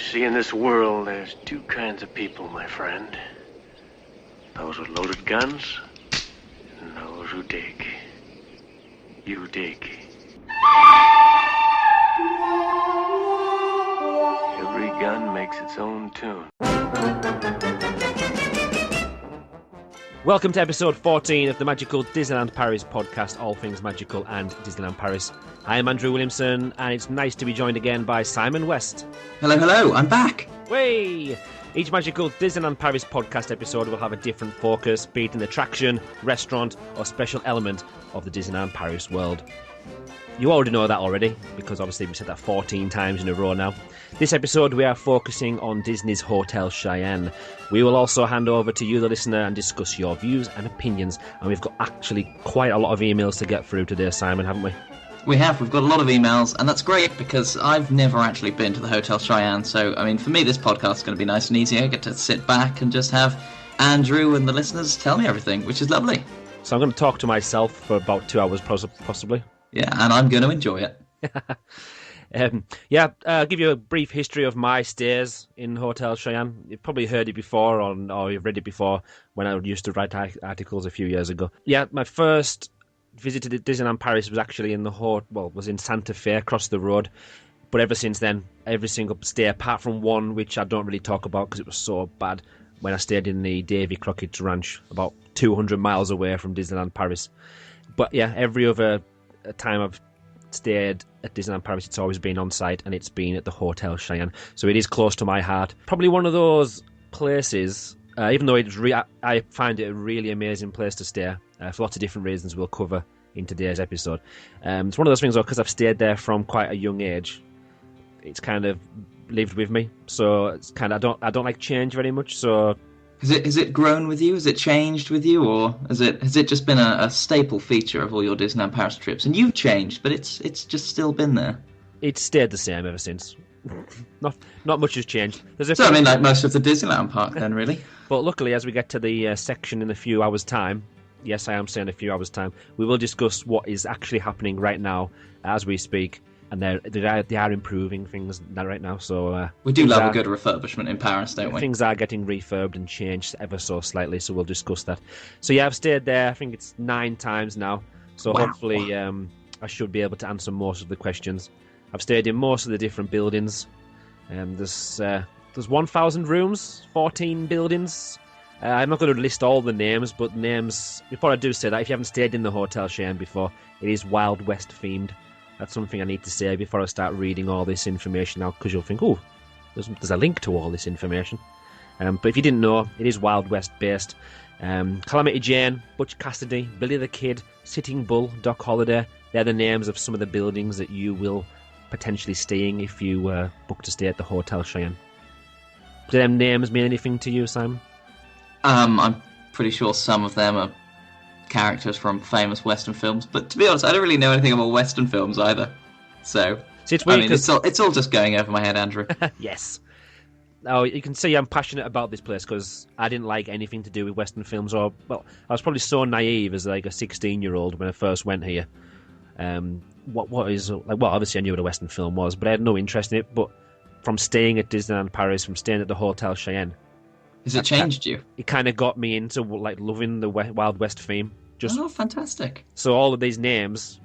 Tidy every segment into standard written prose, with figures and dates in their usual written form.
See, in this world, there's two kinds of people, my friend. Those with loaded guns, and those who dig. You dig. Every gun makes its own tune. Welcome to episode 14 of the Magical Disneyland Paris podcast, all things magical and Disneyland Paris. I am Andrew Williamson, and it's nice to be joined again by Simon West. Hello, I'm back. Way! Each Magical Disneyland Paris podcast episode will have a different focus, be it an attraction, restaurant, or special element of the Disneyland Paris world. You already know that already, because obviously we said that 14 times in a row now. This episode we are focusing on Disney's Hotel Cheyenne. We will also hand over to you, the listener, and discuss your views and opinions. And we've got actually quite a lot of emails to get through today, Simon, haven't we? We've got a lot of emails, and that's great because I've never actually been to the Hotel Cheyenne. So, I mean, for me, this podcast is going to be nice and easy. I get to sit back and just have Andrew and the listeners tell me everything, which is lovely. So I'm going to talk to myself for about 2 hours, possibly. Yeah, and I'm going to enjoy it. I'll give you a brief history of my stays in Hotel Cheyenne. You've probably heard it before, or you've read it before when I used to write articles a few years ago. Yeah, my first visit to Disneyland Paris was actually was in Santa Fe, across the road. But ever since then, every single stay, apart from one which I don't really talk about because it was so bad, when I stayed in the Davy Crockett's Ranch, about 200 miles away from Disneyland Paris. But yeah, every other time I've stayed at Disneyland Paris, it's always been on site, and it's been at the Hotel Cheyenne. So it is close to my heart. Probably one of those places, even though I find it a really amazing place to stay, for lots of different reasons we'll cover in today's episode. It's one of those things, though, because I've stayed there from quite a young age, it's kind of lived with me. So it's kind of, I don't like change very much, so... Has it grown with you? Has it changed with you, or has it just been a staple feature of all your Disneyland Paris trips? And you've changed, but it's just still been there. It's stayed the same ever since. Not much has changed. I mean, like most of the Disneyland park, then, really. But luckily, as we get to the section in a few hours' time, yes, I am saying a few hours' time, we will discuss what is actually happening right now as we speak. And they are improving things right now. So we do love a good refurbishment in Paris, don't we? Things are getting refurbed and changed ever so slightly, so we'll discuss that. So yeah, I've stayed there, I think it's 9 times now. So wow. Hopefully I should be able to answer most of the questions. I've stayed in most of the different buildings. There's 1,000 rooms, 14 buildings. I'm not going to list all the names, but names, before I do say that, if you haven't stayed in the Hotel Cheyenne before, it is Wild West themed. That's something I need to say before I start reading all this information out, because you'll think, oh, there's a link to all this information. But if you didn't know, it is Wild West based. Calamity Jane, Butch Cassidy, Billy the Kid, Sitting Bull, Doc Holliday, they're the names of some of the buildings that you will potentially stay in if you book to stay at the Hotel Cheyenne. Do them names mean anything to you, Simon? I'm pretty sure some of them are characters from famous Western films, but to be honest, I don't really know anything about Western films either. So it's weird, it's all just going over my head, Andrew. Yes. Oh, you can see I'm passionate about this place because I didn't like anything to do with Western films, I was probably so naive as like a 16-year-old when I first went here. Obviously I knew what a Western film was, but I had no interest in it. But from staying at Disneyland Paris, from staying at the Hotel Cheyenne, has it changed you? It kind of got me into like loving the Wild West theme. Oh, fantastic. So all of these names,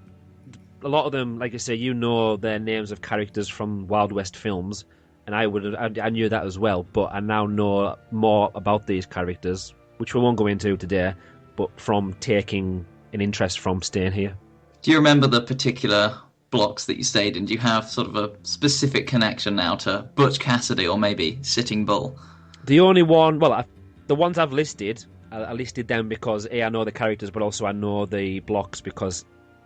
a lot of them, like I say, you know their names of characters from Wild West films, and I knew that as well, but I now know more about these characters, which we won't go into today, but from taking an interest from staying here. Do you remember the particular blocks that you stayed in? Do you have sort of a specific connection now to Butch Cassidy or maybe Sitting Bull? The only one, the ones I've listed, I listed them because I know the characters, but also I know the blocks because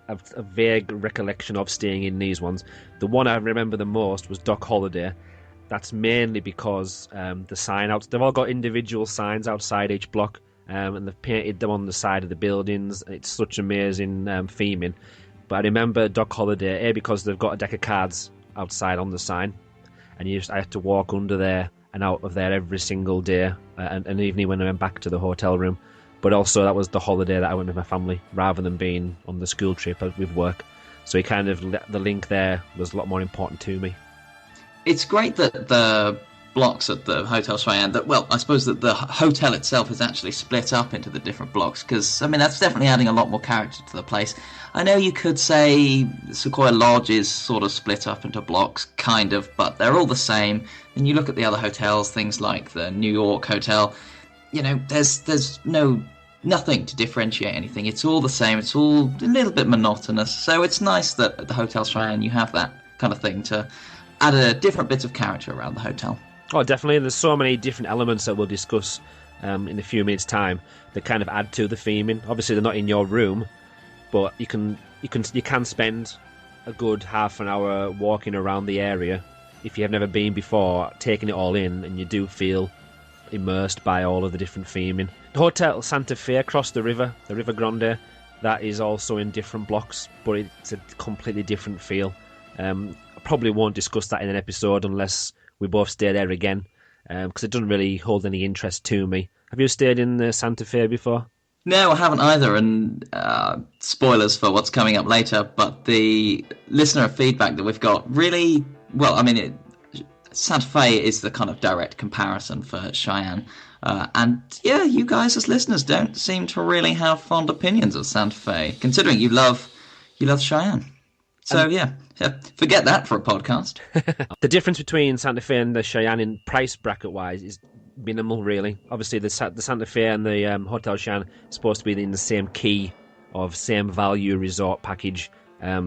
I've a vague recollection of staying in these ones. The one I remember the most was Doc Holliday. That's mainly because the sign out. They've all got individual signs outside each block, and they've painted them on the side of the buildings. It's such amazing theming. But I remember Doc Holliday, because they've got a deck of cards outside on the sign, and I had to walk under there and out of there every single day, and evening when I went back to the hotel room. But also that was the holiday that I went with my family, rather than being on the school trip with work. So he kind of, the link there was a lot more important to me. It's great that the blocks at the Hotel Cheyenne, I suppose that the hotel itself is actually split up into the different blocks, because, I mean, that's definitely adding a lot more character to the place. I know you could say Sequoia Lodge is sort of split up into blocks, kind of, but they're all the same. And you look at the other hotels, things like the New York Hotel, you know, there's nothing to differentiate anything. It's all the same. It's all a little bit monotonous. So it's nice that at the Hotel Cheyenne you have that kind of thing to add a different bit of character around the hotel. Oh, definitely. There's so many different elements that we'll discuss in a few minutes' time that kind of add to the theming. Obviously, they're not in your room, but you can spend a good half an hour walking around the area if you have never been before, taking it all in, and you do feel immersed by all of the different theming. Hotel Santa Fe across the River Grande, that is also in different blocks, but it's a completely different feel. I probably won't discuss that in an episode unless we both stay there again, because it doesn't really hold any interest to me. Have you stayed in Santa Fe before? No, I haven't either, and spoilers for what's coming up later, but the listener feedback that we've got really, Santa Fe is the kind of direct comparison for Cheyenne. And yeah, you guys as listeners don't seem to really have fond opinions of Santa Fe, considering you love Cheyenne. So yeah, forget that for a podcast. The difference between Santa Fe and the Cheyenne in price bracket wise is minimal, really. Obviously, the Santa Fe and the Hotel Cheyenne are supposed to be in the same key of same value resort package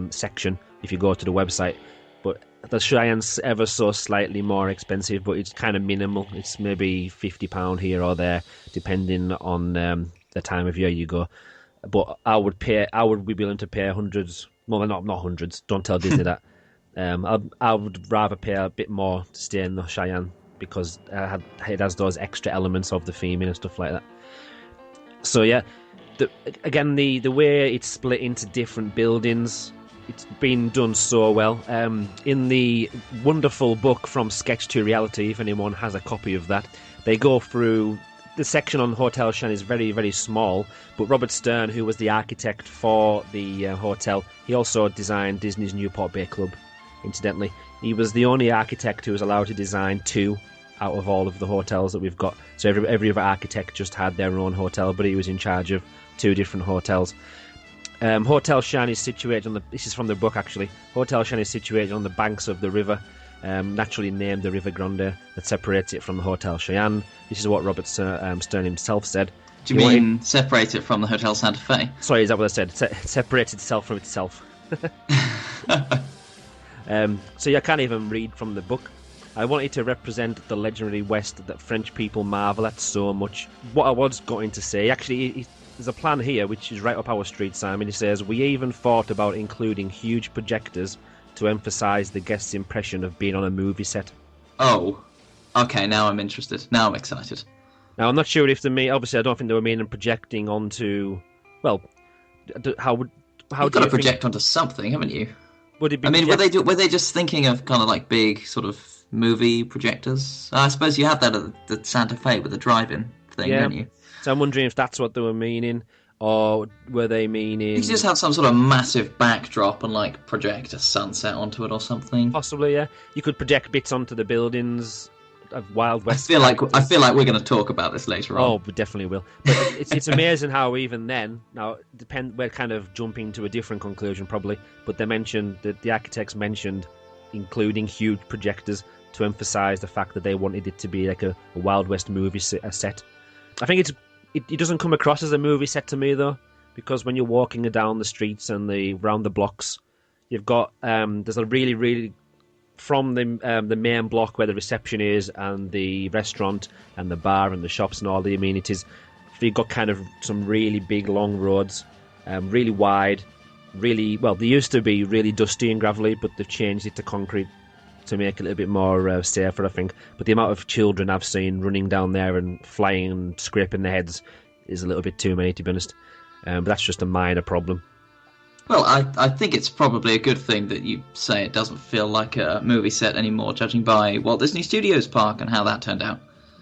section if you go to the website. But the Cheyenne's ever so slightly more expensive, but it's kind of minimal. It's maybe £50 here or there, depending on the time of year you go. But I would be willing to pay hundreds. Well, not hundreds. Don't tell Disney that. I would rather pay a bit more to stay in the Cheyenne because it has those extra elements of the theming and stuff like that. So yeah, the way it's split into different buildings, it's been done so well. In the wonderful book From Sketch to Reality, if anyone has a copy of that, they go through. The section on Hotel Cheyenne is very, very small, but Robert Stern, who was the architect for the hotel, he also designed Disney's Newport Bay Club, incidentally. He was the only architect who was allowed to design 2 out of all of the hotels that we've got. So every other architect just had their own hotel, but he was in charge of 2 different hotels. Hotel Cheyenne is situated this is from the book actually, Hotel Cheyenne is situated on the banks of the river, naturally named the River Grande, that separates it from the Hotel Cheyenne. This is what Robert Stern himself said. Do you mean separate it from the Hotel Santa Fe? Sorry, is that what I said? Separate itself from itself. So you can't even read from the book. I wanted to represent the legendary West that French people marvel at so much. What I was going to say, actually, there's a plan here which is right up our street, Simon. He says, we even thought about including huge projectors to emphasise the guest's impression of being on a movie set. Oh, okay, now I'm interested. Now I'm excited. Now, I'm not sure if obviously I don't think they were meaning projecting onto, well, how You've got to project onto something, haven't you? Would it be? I mean, were they just thinking of kind of like big sort of movie projectors? I suppose you have that at the Santa Fe with the drive-in thing, don't you? So I'm wondering if that's what they were meaning, or were they meaning... You could just have some sort of massive backdrop and like project a sunset onto it or something. Possibly, yeah. You could project bits onto the buildings of Wild West. I feel like we're going to talk about this later on. Oh, we definitely will. But it's amazing how even then, now we're kind of jumping to a different conclusion probably, but they mentioned that the architects mentioned including huge projectors to emphasise the fact that they wanted it to be like a Wild West movie set. I think it doesn't come across as a movie set to me though, because when you're walking down the streets and around the blocks, you've got there's a really, really, from the main block where the reception is and the restaurant and the bar and the shops and all the amenities, you've got kind of some really big long roads, really wide, really, well, they used to be really dusty and gravelly, but they've changed it to concrete to make it a little bit more safer, I think. But the amount of children I've seen running down there and flying and scraping their heads is a little bit too many, to be honest. But that's just a minor problem. Well, I think it's probably a good thing that you say it doesn't feel like a movie set anymore, judging by Walt Disney Studios Park and how that turned out.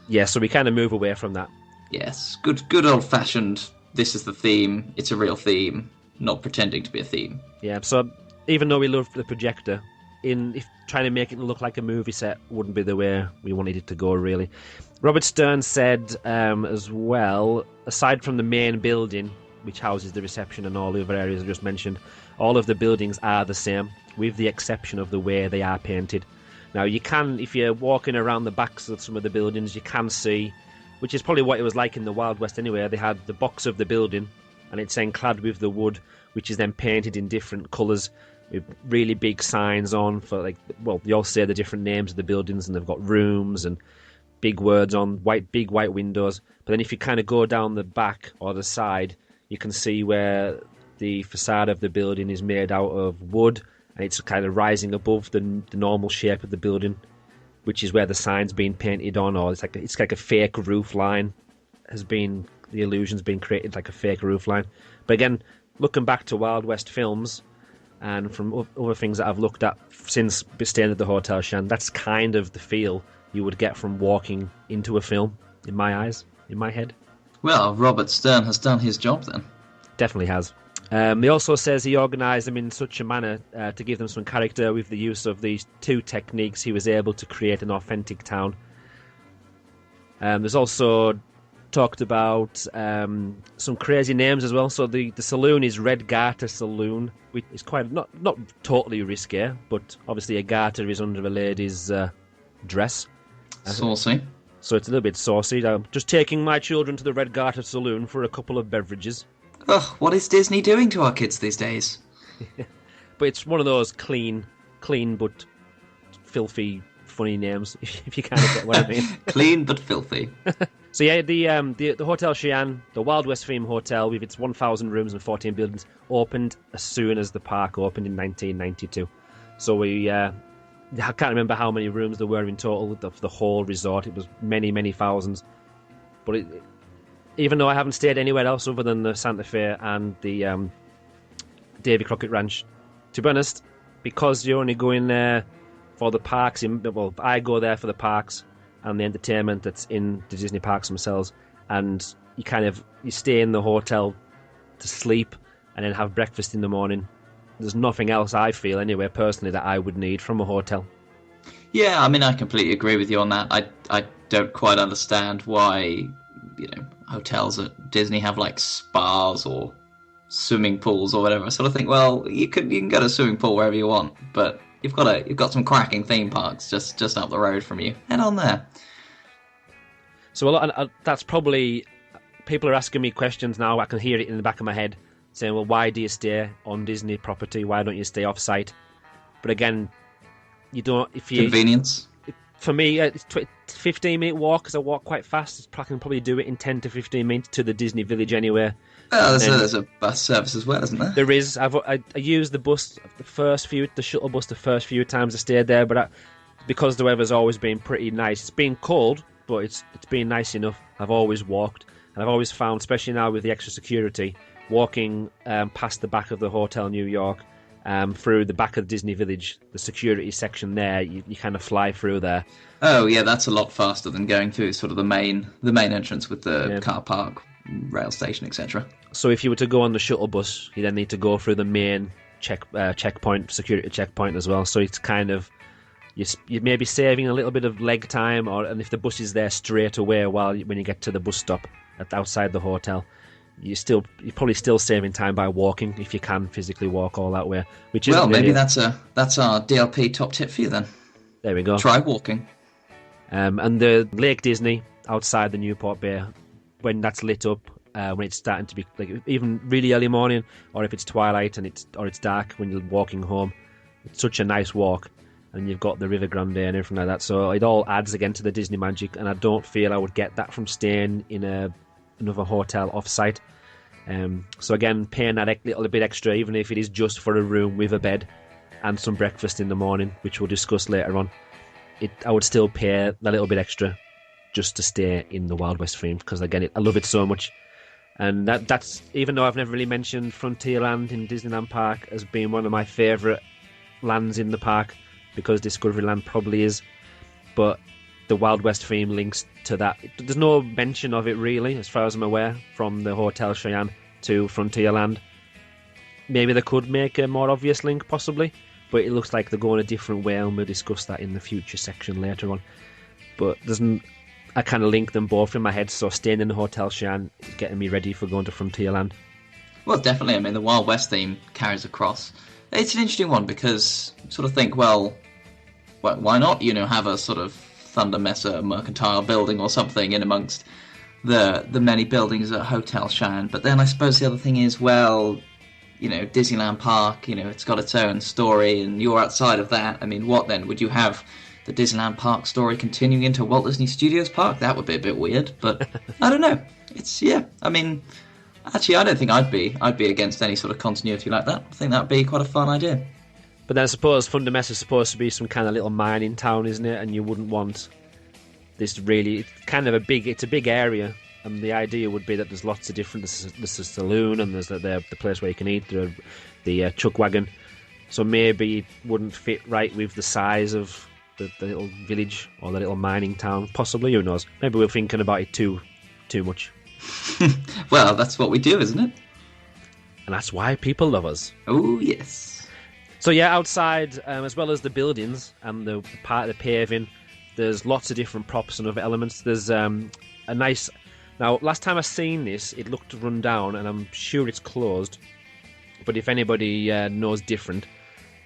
Yeah, so we kind of move away from that. Yes, good old-fashioned, this is the theme, it's a real theme, not pretending to be a theme. Yeah, so even though we love the projector, if trying to make it look like a movie set wouldn't be the way we wanted it to go, really. Robert Stern said as well, aside from the main building, which houses the reception and all the other areas I just mentioned, all of the buildings are the same, with the exception of the way they are painted. Now, you can, if you're walking around the backs of some of the buildings, you can see, which is probably what it was like in the Wild West anyway, they had the box of the building, and it's then clad with the wood, which is then painted in different colours, with really big signs on for, like, well, they all say the different names of the buildings, and they've got rooms and big words on big white windows. But then if you kind of go down the back or the side, you can see where the facade of the building is made out of wood, and it's kind of rising above the normal shape of the building, which is where the sign's been painted on, or it's like a fake roof line the illusion's been created like a fake roof line. But again, looking back to Wild West films, and from other things that I've looked at since staying at the Hotel Cheyenne, that's kind of the feel you would get from walking into a film, in my eyes, in my head. Well, Robert Stern has done his job then. Definitely has. He also says he organised them in such a manner to give them some character. With the use of these two techniques, he was able to create an authentic town. There's also talked about some crazy names as well. So the saloon is Red Garter Saloon, which is quite not totally risque, but obviously a garter is under a lady's dress. Saucy. So it's a little bit saucy. Just taking my children to the Red Garter Saloon for a couple of beverages. Ugh, what is Disney doing to our kids these days? But it's one of those clean but filthy, funny names, if you kind of get what I mean. Clean but filthy. So yeah, the Hotel Cheyenne, the Wild West theme hotel with its 1,000 rooms and 14 buildings, opened as soon as the park opened in 1992. So I can't remember how many rooms there were in total of the whole resort. It was many, many thousands. But even though I haven't stayed anywhere else other than the Santa Fe and the Davy Crockett Ranch, to be honest, because you're only going there for the parks, I go there for the parks and the entertainment that's in the Disney parks themselves, and you stay in the hotel to sleep and then have breakfast in the morning. There's nothing else, I feel anyway, personally, that I would need from a hotel. Yeah, I mean, I completely agree with you on that. I don't quite understand why, hotels at Disney have like spas or swimming pools or whatever. I sort of think, well, you can go to a swimming pool wherever you want, but you've got some cracking theme parks just up the road from you. Head on there. So that's probably, people are asking me questions now. I can hear it in the back of my head saying, well, why do you stay on Disney property? Why don't you stay off-site? But again, you don't... Convenience. For me, it's 15-minute walk, because I walk quite fast. I can probably do it in 10 to 15 minutes to the Disney Village anywhere. Well, there's a bus service as well, isn't there? There is. I used the bus, the shuttle bus, the first few times I stayed there, but because the weather's always been pretty nice. It's been cold, but it's been nice enough. I've always walked, and I've always found, especially now with the extra security, walking past the back of the Hotel New York, through the back of the Disney Village, the security section there, you kind of fly through there. Oh yeah, that's a lot faster than going through sort of the main entrance with the car park, rail station, etc. So if you were to go on the shuttle bus, you then need to go through the main security checkpoint as well. So it's kind of, you may be saving a little bit of leg time, and if the bus is there straight away when you get to the bus stop outside the hotel, you're probably still saving time by walking, if you can physically walk all that way. Maybe that's our DLP top tip for you then. There we go. Try walking. And the Lake Disney outside the Newport Bay, when that's lit up, when it's starting to be like even really early morning, or if it's twilight and it's dark when you're walking home, it's such a nice walk. And you've got the River Grande and everything like that, so it all adds again to the Disney magic. And I don't feel I would get that from staying in another hotel off-site. So again, paying that little bit extra, even if it is just for a room with a bed and some breakfast in the morning, which we'll discuss later on, I would still pay a little bit extra just to stay in the Wild West theme, because again, I love it so much. And that's, even though I've never really mentioned Frontierland in Disneyland Park as being one of my favourite lands in the park, because Discoveryland probably is, but the Wild West theme links to that. There's no mention of it really, as far as I'm aware, from the Hotel Cheyenne to Frontierland. Maybe they could make a more obvious link, possibly, but it looks like they're going a different way, and we'll discuss that in the future section later on. But I kind of link them both in my head, so staying in the Hotel Cheyenne is getting me ready for going to Frontierland. Well, definitely. I mean, the Wild West theme carries across. It's an interesting one because you sort of think, well, why not, have a sort of Thunder Mesa mercantile building or something in amongst the many buildings at Hotel Cheyenne. But then I suppose the other thing is, well, Disneyland Park, it's got its own story, and you're outside of that. I mean, what then? Would you have the Disneyland Park story continuing into Walt Disney Studios Park? That would be a bit weird, but I don't know. I mean, actually, I don't think I'd be against any sort of continuity like that. I think that'd be quite a fun idea. But then I suppose Thunder Mesa is supposed to be some kind of little mining town, isn't it? And you wouldn't want this really... It's kind of a big area, and the idea would be that there's lots of different... There's a saloon, and there's the place where you can eat, the chuck wagon. So maybe it wouldn't fit right with the size of the little village or the little mining town. Possibly, who knows? Maybe we're thinking about it too much. Well, that's what we do, isn't it? And that's why people love us. Oh, yes. So yeah, outside, as well as the buildings and the part of the paving, there's lots of different props and other elements. There's a nice... Now, last time I seen this, it looked run down, and I'm sure it's closed. But if anybody knows different,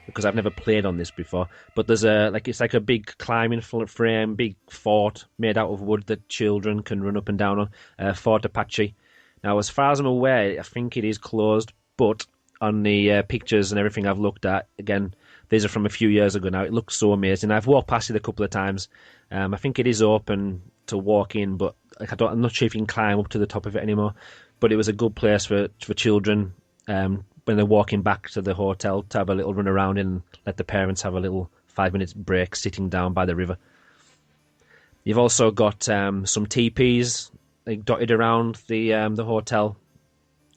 because I've never played on this before, but there's it's like a big climbing frame, big fort made out of wood that children can run up and down on, Fort Apache. Now, as far as I'm aware, I think it is closed, but on the pictures and everything I've looked at, again, these are from a few years ago now, it looks so amazing. I've walked past it a couple of times. I think it is open to walk in, but I'm not sure if you can climb up to the top of it anymore. But it was a good place for children, when they're walking back to the hotel, to have a little run around and let the parents have a little 5-minute break sitting down by the river. You've also got some teepees dotted around the hotel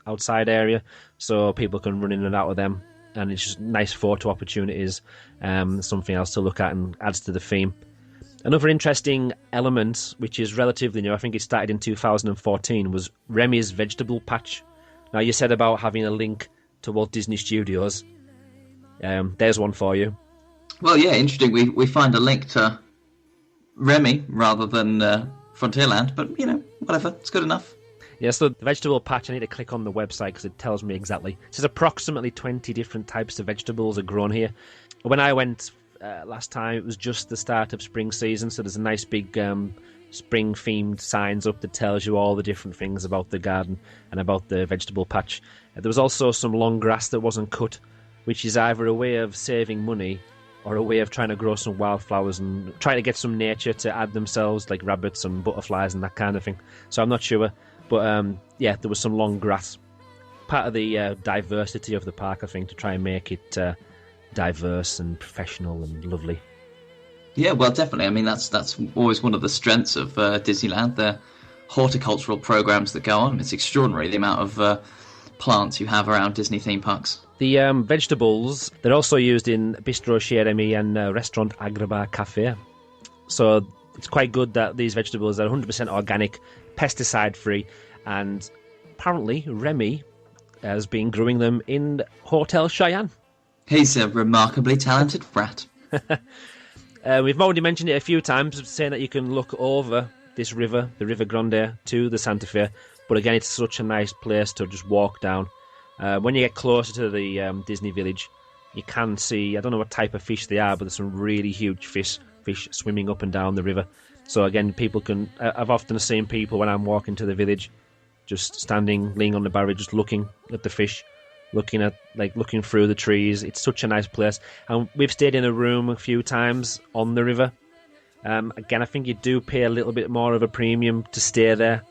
outside area, so people can run in and out of them, and it's just nice photo opportunities, something else to look at and adds to the theme. Another interesting element, which is relatively new, I think it started in 2014, was Remy's Vegetable Patch. Now, you said about having a link to Walt Disney Studios. There's one for you. Well, yeah, interesting. We find a link to Remy rather than Frontierland, but, whatever. It's good enough. Yeah, so the vegetable patch, I need to click on the website because it tells me exactly. It says approximately 20 different types of vegetables are grown here. When I went last time, it was just the start of spring season, so there's a nice big spring-themed signs up that tells you all the different things about the garden and about the vegetable patch. There was also some long grass that wasn't cut, which is either a way of saving money or a way of trying to grow some wildflowers and trying to get some nature to add themselves, like rabbits and butterflies and that kind of thing. So I'm not sure, but yeah, there was some long grass. Part of the diversity of the park, I think, to try and make it diverse and professional and lovely. Yeah, well, definitely. I mean, that's always one of the strengths of Disneyland, the horticultural programs that go on. It's extraordinary, the amount of plants you have around Disney theme parks. The vegetables, they're also used in Bistro Chez Remy and Restaurant Agrabah Cafe. So it's quite good that these vegetables are 100% organic, pesticide-free, and apparently Remy has been growing them in Hotel Cheyenne. He's a remarkably talented brat. We've already mentioned it a few times, saying that you can look over this river, the River Grande, to the Santa Fe. But again, it's such a nice place to just walk down. When you get closer to the Disney Village, you can see, I don't know what type of fish they are, but there's some really huge fish swimming up and down the river. So again, people can... I've often seen people when I'm walking to the village, just standing, leaning on the barrier, just looking at the fish, looking through the trees. It's such a nice place. And we've stayed in a room a few times on the river. Again, I think you do pay a little bit more of a premium to stay there,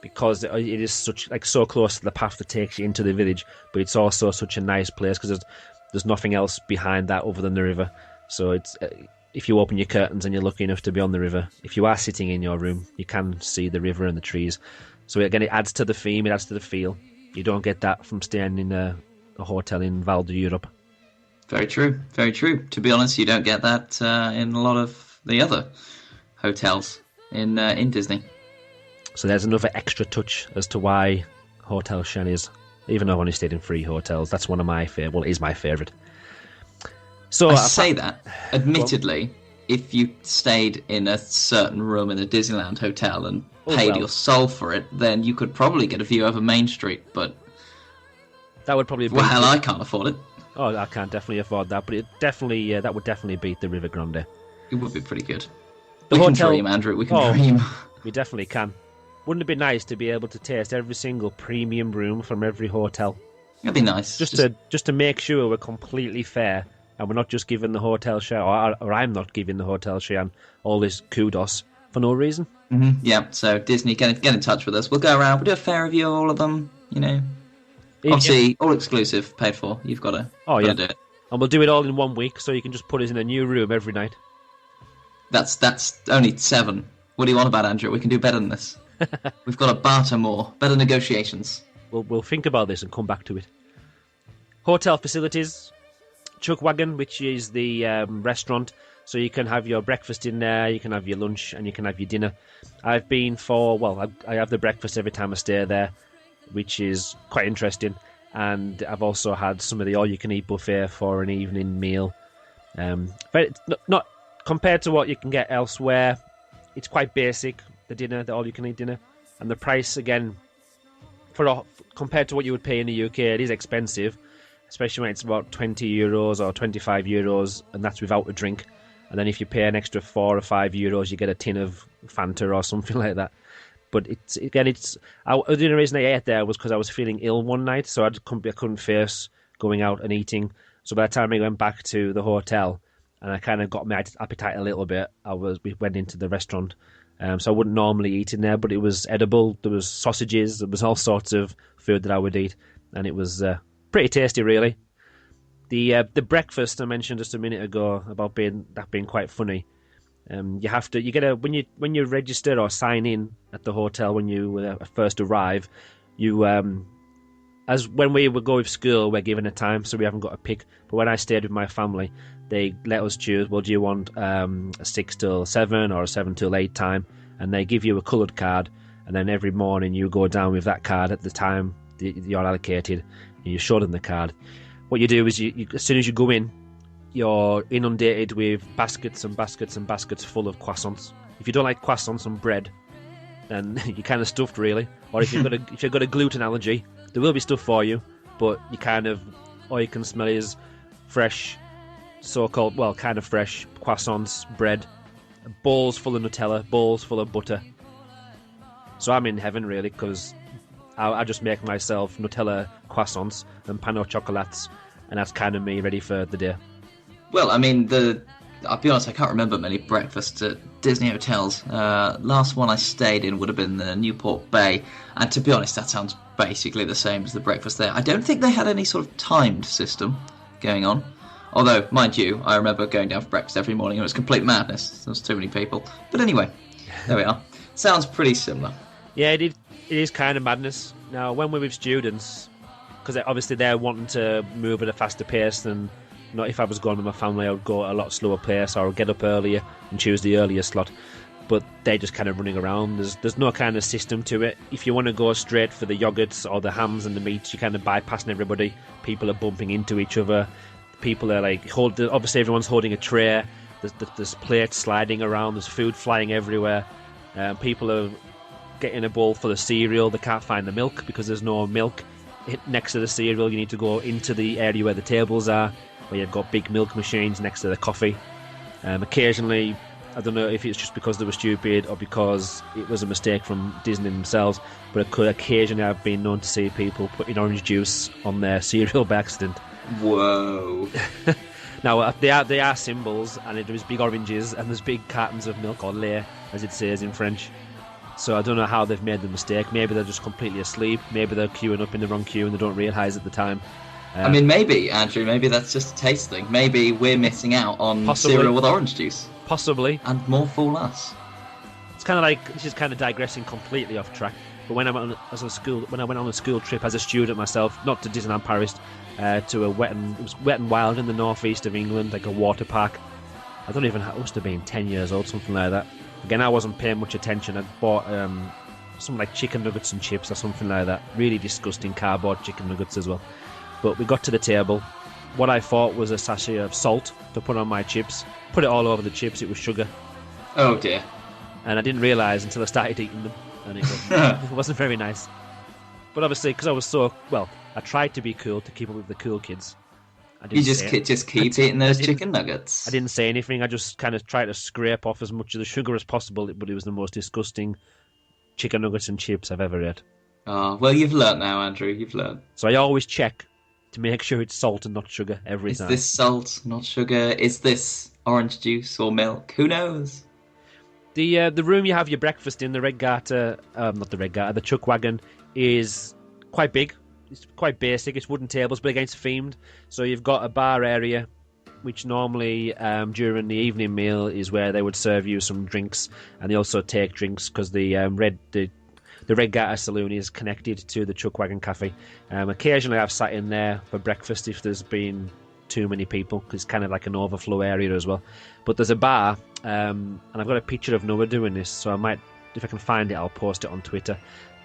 because it is so close to the path that takes you into the village, but it's also such a nice place because there's nothing else behind that other than the river. So it's if you open your curtains and you're lucky enough to be on the river, if you are sitting in your room, you can see the river and the trees. So again, it adds to the theme, it adds to the feel. You don't get that from staying in a hotel in Val d'Europe. Very true, very true. To be honest, you don't get that in a lot of the other hotels in Disney. So there's another extra touch as to why Hotel Cheyenne is, even though I've only stayed in 3 hotels, that's one of my favourite. Well, it is my favourite. So I say that, admittedly, if you stayed in a certain room in a Disneyland hotel and paid your soul for it, then you could probably get a view over Main Street, but... That would probably be... Well, I can't afford it. Oh, I can't definitely afford that, but it definitely that would definitely beat the River Grande. It would be pretty good. The we hotel... can dream, Andrew, we can dream. We definitely can. Wouldn't it be nice to be able to taste every single premium room from every hotel? It'd be nice. Just to make sure we're completely fair, and we're not just giving the Hotel Cheyenne, or I'm not giving the Hotel Cheyenne all this kudos for no reason. Mm-hmm. Yeah, so Disney, get in touch with us. We'll go around, we'll do a fair review of all of them, you know. Obviously, all exclusive, paid for. You've got to do it. And we'll do it all in 1 week, so you can just put us in a new room every night. That's only 7. What do you want about, Andrew? We can do better than this. We've got to barter more. Better negotiations. We'll think about this and come back to it. Hotel facilities. Chuck Wagon, which is the restaurant, so you can have your breakfast in there, you can have your lunch, and you can have your dinner. I've been I have the breakfast every time I stay there, which is quite interesting. And I've also had some of the all-you-can-eat buffet for an evening meal. But it's not compared to what you can get elsewhere. It's quite basic, the all-you-can-eat dinner. And the price, again, compared to what you would pay in the UK, it is expensive, especially when it's about €20 or €25, and that's without a drink. And then if you pay an extra €4 or €5, you get a tin of Fanta or something like that. But the only reason I ate there was because I was feeling ill one night, so I couldn't face going out and eating. So by the time I went back to the hotel, and I kind of got my appetite a little bit, we went into the restaurant. So I wouldn't normally eat in there, but it was edible. There was sausages, there was all sorts of food that I would eat, and it was pretty tasty, really. The breakfast I mentioned just a minute ago about being quite funny. When you register or sign in at the hotel when you first arrive, as when we would go with school, we're given a time, so we haven't got a pick. But when I stayed with my family, they let us choose. Well, do you want a 6 till 7 or a 7 till 8 time? And they give you a coloured card, and then every morning you go down with that card at the time that you're allocated, and you show them the card. What you do is, you as soon as you go in, you're inundated with baskets and baskets and baskets full of croissants. If you don't like croissants and bread, then you're kind of stuffed, really. Or if you've got a gluten allergy, there will be stuff for you, but all you can smell is fresh, kind of fresh croissants, bread, bowls full of Nutella, bowls full of butter. So I'm in heaven, really, because I just make myself Nutella croissants and pan au chocolates, and that's kind of me ready for the day. Well, I mean, I'll be honest, I can't remember many breakfasts at Disney hotels. Last one I stayed in would have been the Newport Bay, and to be honest, that sounds basically the same as the breakfast there. I don't think they had any sort of timed system going on. Although, mind you, I remember going down for breakfast every morning, and it was complete madness. There was too many people. But anyway, there we are. Sounds pretty similar. Yeah, it is kind of madness. Now, when we're with students, because obviously they're wanting to move at a faster pace than... Not if I was going with my family, I would go at a lot slower pace, or I would get up earlier and choose the earlier slot. But they're just kind of running around. There's no kind of system to it. If you want to go straight for the yogurts or the hams and the meats, you're kind of bypassing everybody. People are bumping into each other. People are obviously everyone's holding a tray. There's plates sliding around. There's food flying everywhere. People are getting a bowl full of cereal. They can't find the milk because there's no milk next to the cereal. You need to go into the area where the tables are, where you've got big milk machines next to the coffee. Occasionally, I don't know if it's just because they were stupid or because it was a mistake from Disney themselves, but occasionally I've been known to see people putting orange juice on their cereal by accident. Whoa. Now, they are symbols, and there's big oranges, and there's big cartons of milk, or lait, as it says in French. So I don't know how they've made the mistake. Maybe they're just completely asleep. Maybe they're queuing up in the wrong queue and they don't realise at the time. I mean, maybe, Andrew, maybe that's just a taste thing. Maybe we're missing out on cereal with orange juice. Possibly. And more fool us. It's kind of like, this is kind of digressing completely off track, but when I went on a school trip as a student myself, not to Disneyland Paris, to it was Wet and Wild in the northeast of England, like a water park. I must have been 10 years old, something like that. Again, I wasn't paying much attention. I'd bought some like chicken nuggets and chips or something like that. Really disgusting cardboard chicken nuggets as well. But we got to the table, what I thought was a sachet of salt to put on my chips. Put it all over the chips. It was sugar. Oh dear. And I didn't realise until I started eating them, and it wasn't very nice. But obviously, because I was I tried to be cool to keep up with the cool kids. You just keep eating those chicken nuggets. I didn't say anything. I just kind of tried to scrape off as much of the sugar as possible, but it was the most disgusting chicken nuggets and chips I've ever had. Oh, well, you've learnt now, Andrew. You've learnt. So I always check to make sure it's salt and not sugar every time. Is this salt, not sugar? Is this orange juice or milk? Who knows? The room you have your breakfast in, the Chuck Wagon, is quite big. It's quite basic. It's wooden tables, but against themed. So you've got a bar area, which normally during the evening meal is where they would serve you some drinks, and they also take drinks because the Red Garter Saloon is connected to the Chuck Wagon Cafe. Occasionally I've sat in there for breakfast if there's been too many people, because it's kind of like an overflow area as well. But there's a bar, and I've got a picture of Noah doing this, so I might, if I can find it, I'll post it on Twitter.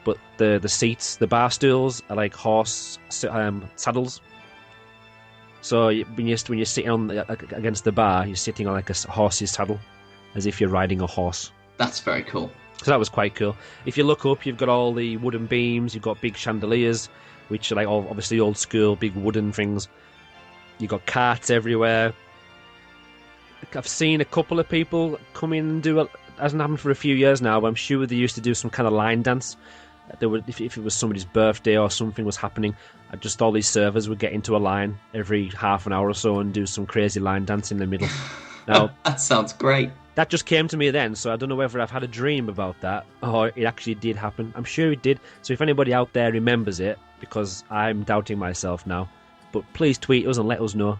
But the seats, the bar stools, are like horse saddles. So when you're sitting on against the bar, you're sitting on like a horse's saddle, as if you're riding a horse. That's very cool. So that was quite cool. If you look up, you've got all the wooden beams, you've got big chandeliers, which are like obviously old school, big wooden things. You've got carts everywhere. I've seen a couple of people come in and do it. Hasn't happened for a few years now, but I'm sure they used to do some kind of line dance. If it was somebody's birthday or something was happening, just all these servers would get into a line every half an hour or so and do some crazy line dance in the middle. Now that sounds great. That just came to me then, so I don't know whether I've had a dream about that or it actually did happen. I'm sure it did. So if anybody out there remembers it, because I'm doubting myself now, but please tweet us and let us know.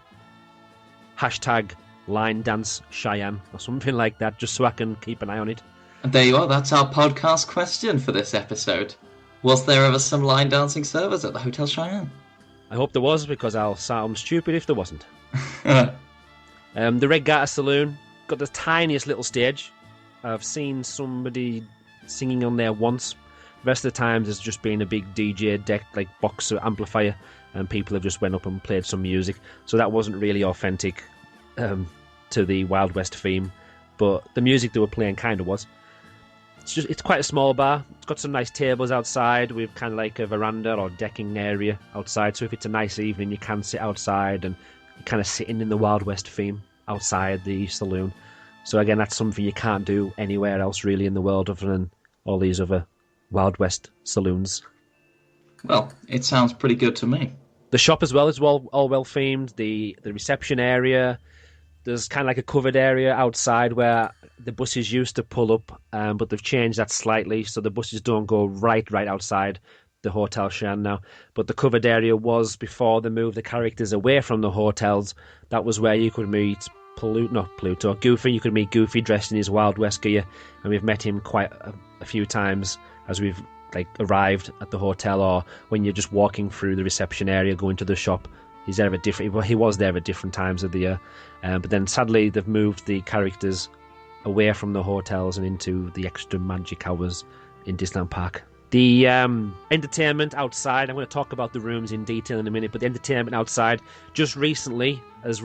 Hashtag line dance Cheyenne or something like that, just so I can keep an eye on it. And there you are. That's our podcast question for this episode. Was there ever some line dancing servers at the Hotel Cheyenne? I hope there was, because I'll sound stupid if there wasn't. The Red Garter Saloon got the tiniest little stage. I've seen somebody singing on there once. The rest of the times there's just been a big DJ deck, like box amplifier, and people have just went up and played some music. So that wasn't really authentic to the Wild West theme, but the music they were playing kind of was. It's quite a small bar. It's got some nice tables outside with kind of like a veranda or decking area outside. So if it's a nice evening, you can sit outside and you're kind of sitting in the Wild West theme outside the saloon. So again, that's something you can't do anywhere else really in the world other than all these other Wild West saloons. Well, it sounds pretty good to me. The shop as well is all well themed. The reception area, there's kind of like a covered area outside where the buses used to pull up, but they've changed that slightly, so the buses don't go right outside the Hotel Cheyenne now. But the covered area was, before they moved the characters away from the hotels, that was where you could meet Goofy. You could meet Goofy dressed in his Wild West gear, and we've met him quite a few times as we've arrived at the hotel, or when you're just walking through the reception area going to the shop. He was there at different times of the year, but then sadly they've moved the characters away from the hotels and into the extra magic hours in Disneyland Park. The entertainment outside, I'm going to talk about the rooms in detail in a minute, but the entertainment outside, just recently as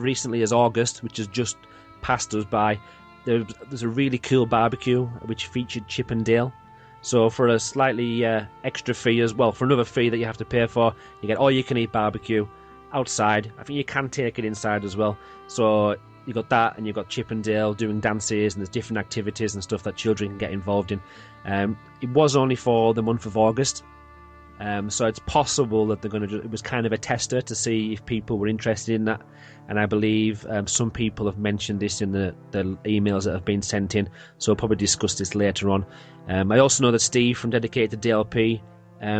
August, which has just passed us by, there's a really cool barbecue which featured Chip and Dale. So for a slightly extra fee as well, for another fee that you have to pay for, you get all-you-can-eat barbecue outside. I think you can take it inside as well. So you got that, and you got Chip and Dale doing dances, and there's different activities and stuff that children can get involved in. It was only for the month of August, so it's possible that they're going to. It was kind of a tester to see if people were interested in that, and I believe some people have mentioned this in the emails that have been sent in. So we'll probably discuss this later on. I also know that Steve from Dedicated DLP,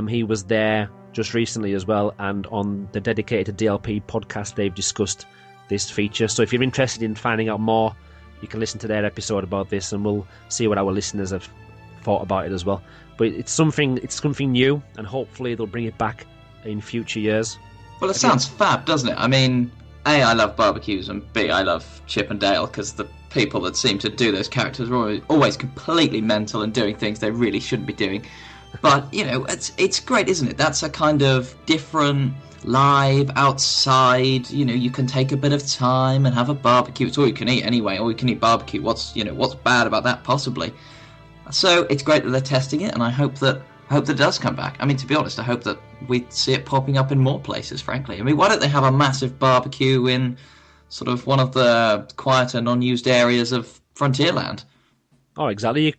he was there just recently as well, and on the Dedicated DLP podcast they've discussed this feature. So if you're interested in finding out more, you can listen to their episode about this, and we'll see what our listeners have thought about it as well. But it's something new, and hopefully they'll bring it back in future years. Well, it sounds fab, doesn't it? I mean, A, I love barbecues, and B, I love Chip and Dale, because the people that seem to do those characters are always completely mental and doing things they really shouldn't be doing. But, you know, it's great, isn't it? That's a kind of different live outside. You know, you can take a bit of time and have a barbecue. It's all you can eat anyway. All you can eat barbecue. What's bad about that possibly? So it's great that they're testing it, and I hope that it does come back. I mean, to be honest, I hope that we see it popping up in more places, frankly. I mean, why don't they have a massive barbecue in sort of one of the quieter, non-used areas of Frontierland? Oh, exactly.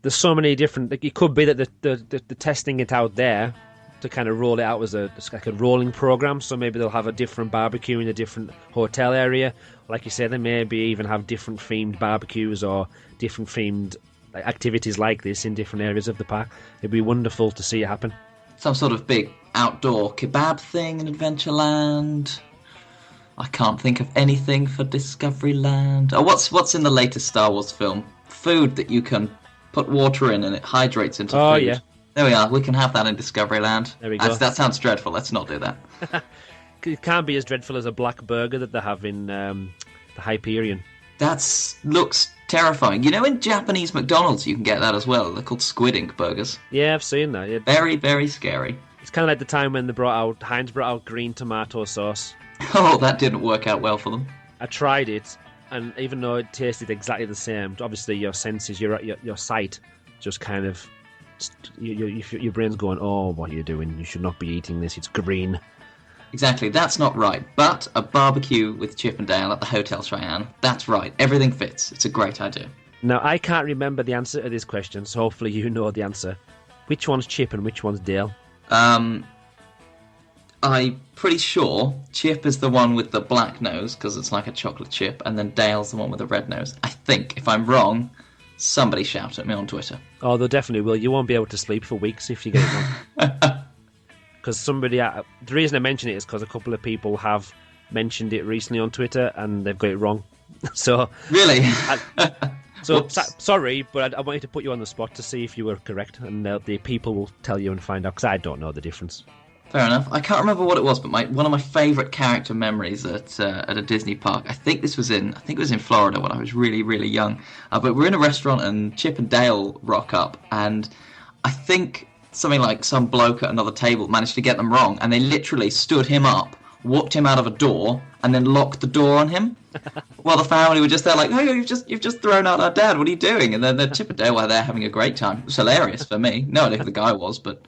There's so many different... It could be that they're testing it out there to kind of roll it out as like a rolling program. So maybe they'll have a different barbecue in a different hotel area. Like you said, they maybe even have different themed barbecues or different themed activities like this in different areas of the park. It'd be wonderful to see it happen. Some sort of big outdoor kebab thing in Adventureland. I can't think of anything for Discoveryland. Oh, what's in the latest Star Wars film? Food that you can put water in and it hydrates into food. Oh, yeah. There we are. We can have that in Discoveryland. There we go. That sounds dreadful. Let's not do that. It can't be as dreadful as a black burger that they have in the Hyperion. That looks terrifying. You know, in Japanese McDonald's you can get that as well. They're called squid ink burgers. Yeah, I've seen that. Yeah. Very, very scary. It's kind of like the time when Heinz brought out green tomato sauce. Oh, that didn't work out well for them. I tried it, and even though it tasted exactly the same, obviously your senses, your sight, just kind of... Your brain's going, oh, what are you doing? You should not be eating this. It's green. Exactly, that's not right. But a barbecue with Chip and Dale at the Hotel Cheyenne, that's right. Everything fits. It's a great idea. Now, I can't remember the answer to this question, so hopefully you know the answer. Which one's Chip and which one's Dale? I'm pretty sure Chip is the one with the black nose, because it's like a chocolate chip, and then Dale's the one with the red nose. I think. If I'm wrong, somebody shout at me on Twitter. Oh, they definitely will. You won't be able to sleep for weeks if you get it wrong. Because the reason I mention it is because a couple of people have mentioned it recently on Twitter and they've got it wrong. So really, sorry, but I wanted to put you on the spot to see if you were correct, and the people will tell you and find out because I don't know the difference. Fair enough. I can't remember what it was, but one of my favourite character memories at a Disney park. I think it was in Florida when I was really, really young. But we're in a restaurant and Chip and Dale rock up, and I think something like some bloke at another table managed to get them wrong, and they literally stood him up, walked him out of a door, and then locked the door on him. While the family were just there like, oh, you've just thrown out our dad, what are you doing? And then the Chip and Dale were there having a great time. It was hilarious for me. No idea who the guy was, but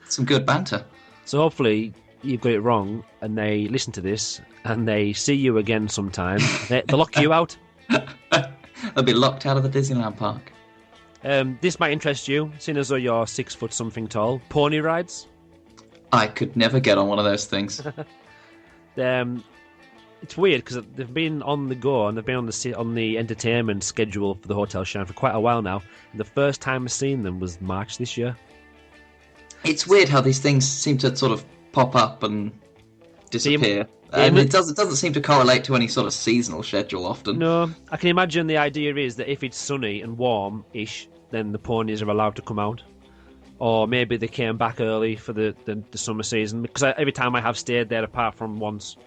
some good banter. So hopefully you've got it wrong, and they listen to this, and they see you again sometime. They'll lock you out. They'll be locked out of the Disneyland park. This might interest you, seeing as though you're 6 foot something tall. Pony rides? I could never get on one of those things. It's weird because they've been on the go and they've been on the entertainment schedule for the Hotel Cheyenne for quite a while now. And the first time I've seen them was March this year. It's weird how these things seem to sort of pop up and disappear. And it doesn't seem to correlate to any sort of seasonal schedule often. No, I can imagine the idea is that if it's sunny and warm-ish, then the ponies are allowed to come out. Or maybe they came back early for the summer season. Because every time I have stayed there, apart from once,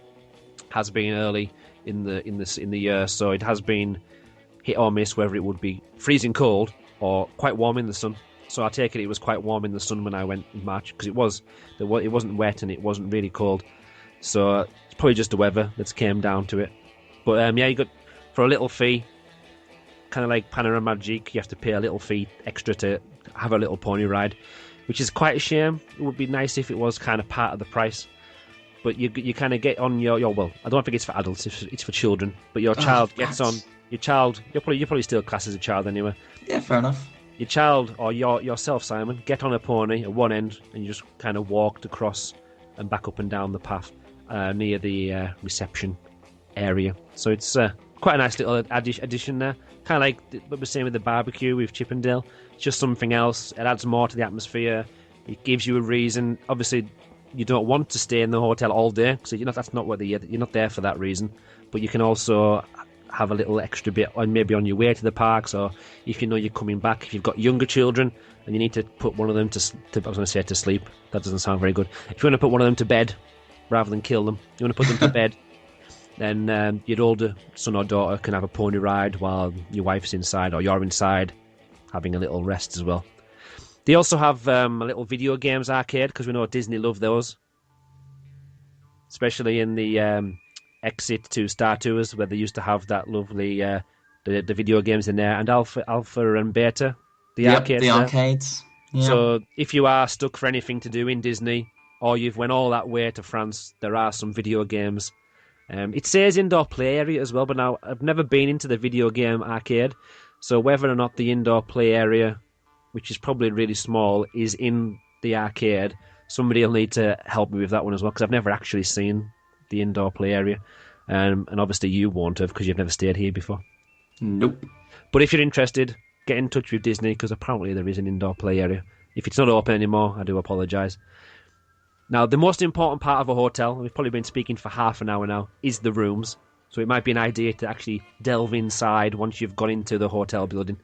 has been early in the year. So it has been hit or miss, whether it would be freezing cold or quite warm in the sun. So I take it was quite warm in the sun when I went in March, because it wasn't wet and it wasn't really cold. So it's probably just the weather that's came down to it. But you got, for a little fee, kind of like Panorama Magic, you have to pay a little fee extra to have a little pony ride, which is quite a shame. It would be nice if it was kind of part of the price. But you kind of get on your well, I don't think it's for adults, it's for children. But your child gets on, you're probably still classed as a child anyway. Yeah, fair enough. Your child, or yourself, Simon, get on a pony at one end and you just kind of walked across and back up and down the path near the reception area. So it's quite a nice little addition there. Kind of like what we're saying with the barbecue with Chip and Dale. It's just something else. It adds more to the atmosphere. It gives you a reason. Obviously, you don't want to stay in the hotel all day, so that's not what you're not there for that reason. But you can also have a little extra bit on maybe on your way to the parks, or if you know you're coming back, if you've got younger children and you need to put one of them to I was going to say to sleep. That doesn't sound very good. If you want to put one of them to bed rather than kill them, you want to put them to bed, then your older son or daughter can have a pony ride while your wife's inside or you're inside having a little rest as well. They also have a little video games arcade, because we know Disney love those. especially in the exit to Star Tours, where they used to have that lovely the video games in there, and Alpha and Beta, the arcades. The there. arcades. Yep. So if you are stuck for anything to do in Disney, or you've went all that way to France, there are some video games. It says indoor play area as well, but now I've never been into the video game arcade, so whether or not the indoor play area, which is probably really small, is in the arcade, somebody will need to help me with that one as well, because I've never actually seen the indoor play area, and obviously you won't have, because you've never stayed here before. Nope. But if you're interested, get in touch with Disney, because apparently there is an indoor play area. If it's not open anymore, I do apologise. Now, the most important part of a hotel, and we've probably been speaking for half an hour now, is the rooms. So it might be an idea to actually delve inside once you've gone into the hotel building.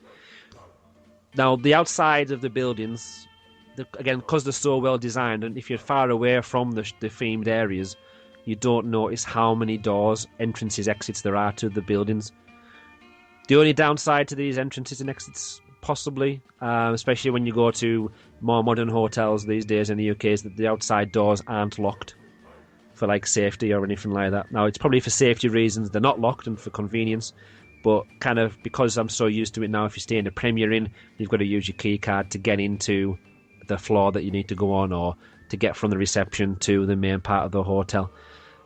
Now, the outside of the buildings, again, because they're so well designed, and if you're far away from the themed areas, you don't notice how many doors, entrances, exits there are to the buildings. The only downside to these entrances and exits, possibly, especially when you go to more modern hotels these days in the UK, is that the outside doors aren't locked for like safety or anything like that. Now, it's probably for safety reasons they're not locked and for convenience, but kind of because I'm so used to it now, if you stay in a Premier Inn, you've got to use your key card to get into the floor that you need to go on, or to get from the reception to the main part of the hotel.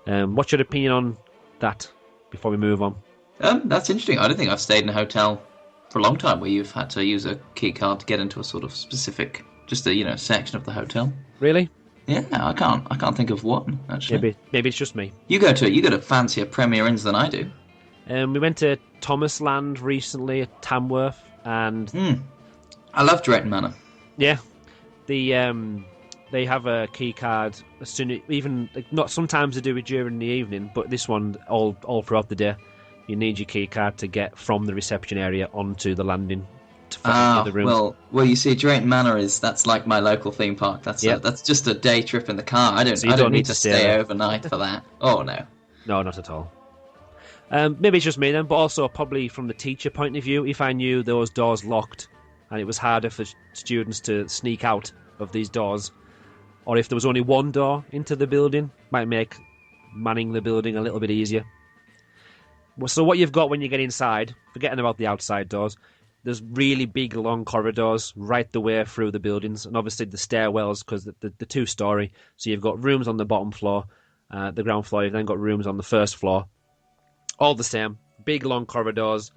What's your opinion on that before we move on? That's interesting. I don't think I've stayed in a hotel for a long time where you've had to use a key card to get into a sort of specific, just a section of the hotel. Really? Yeah, I can't think of one actually. Maybe it's just me. You go to fancier Premier Inns than I do. We went to Thomasland recently at Tamworth, and I love Drayton Manor. Yeah, they have a key card as soon as, even not sometimes they do it during the evening, but this one all throughout the day. You need your key card to get from the reception area onto the landing to the rooms. Well, you see, Drayton Manor that's like my local theme park. That's just a day trip in the car. I don't need to stay overnight for that. Oh no, not at all. Maybe it's just me then, but also probably from the teacher point of view, if I knew those doors locked and it was harder for students to sneak out of these doors, or if there was only one door into the building, might make manning the building a little bit easier. So what you've got when you get inside, forgetting about the outside doors, there's really big, long corridors right the way through the buildings, and obviously the stairwells, because the two-storey, so you've got rooms on the bottom floor, the ground floor, you've then got rooms on the first floor. All the same, big, long corridors,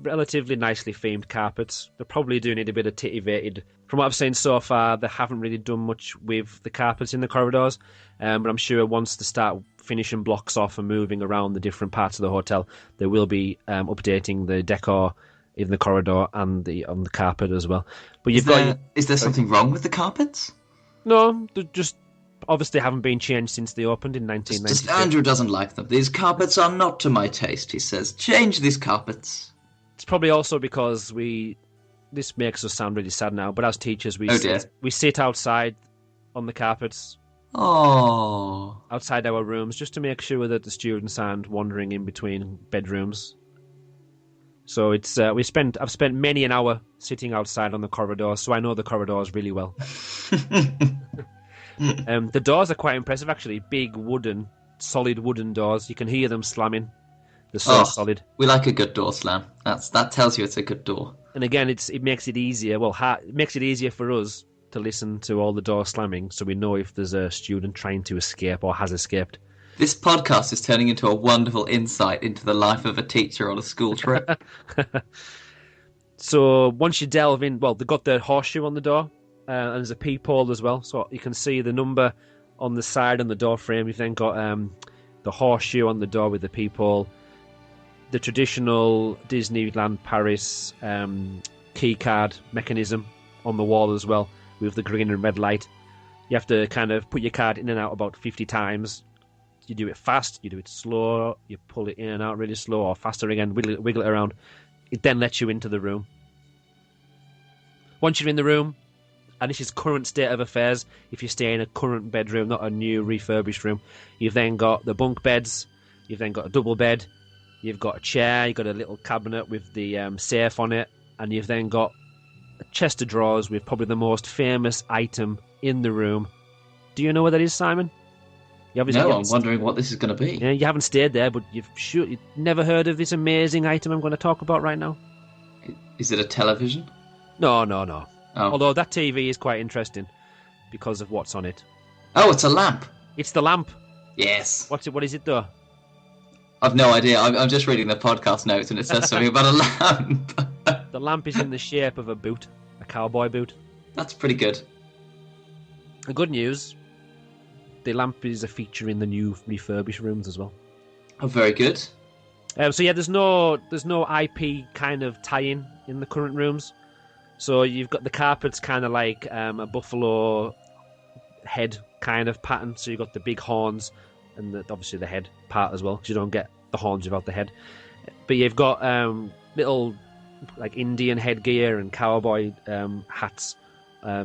relatively nicely themed carpets. They're probably doing it a bit of titivated. From what I've seen so far, they haven't really done much with the carpets in the corridors, but I'm sure once they start finishing blocks off and moving around the different parts of the hotel, they will be updating the decor in the corridor and on the carpet as well. But is there something wrong with the carpets? No, they just obviously haven't been changed since they opened in 1992. Just Andrew doesn't like them. These carpets are not to my taste, he says. Change these carpets. It's probably also because this makes us sound really sad now, but as teachers we sit outside on the carpets. Oh, outside our rooms, just to make sure that the students aren't wandering in between bedrooms. So it's I've spent many an hour sitting outside on the corridors, so I know the corridors really well. The doors are quite impressive, actually. Big solid wooden doors. You can hear them slamming. They're so solid. We like a good door slam. That tells you it's a good door. And again, it makes it easier. Well, it makes it easier for us to listen to all the doors slamming, so we know if there's a student trying to escape or has escaped. This podcast is turning into a wonderful insight into the life of a teacher on a school trip. So once you delve in, well, they've got the horseshoe on the door, and there's a peephole as well, so you can see the number on the side on the door frame. You've then got the horseshoe on the door with the peephole, the traditional Disneyland Paris key card mechanism on the wall as well, with the green and red light. You have to kind of put your card in and out about 50 times. You do it fast, you do it slow, you pull it in and out really slow, or faster again, wiggle it around. It then lets you into the room. Once you're in the room, and this is current state of affairs, if you stay in a current bedroom, not a new refurbished room, you've then got the bunk beds, you've then got a double bed, you've got a chair, you've got a little cabinet with the safe on it, and you've then got a chest of drawers with probably the most famous item in the room. Do you know what that is, Simon? You obviously No, I'm wondering what this is going to be. Yeah, you haven't stayed there, but you've never heard of this amazing item I'm going to talk about right now? Is it a television? No. Oh. Although that TV is quite interesting because of what's on it. Oh, it's a lamp. It's the lamp. Yes. What is it though? I've no idea. I'm just reading the podcast notes and it says something about a lamp. The lamp is in the shape of a boot, a cowboy boot. That's pretty good. The good news, the lamp is a feature in the new refurbished rooms as well. Oh, very good. So yeah, there's no IP kind of tie-in in the current rooms. So you've got the carpets kind of like a buffalo head kind of pattern. So you've got the big horns and obviously the head part as well, because you don't get the horns without the head. But you've got little like Indian headgear and cowboy hats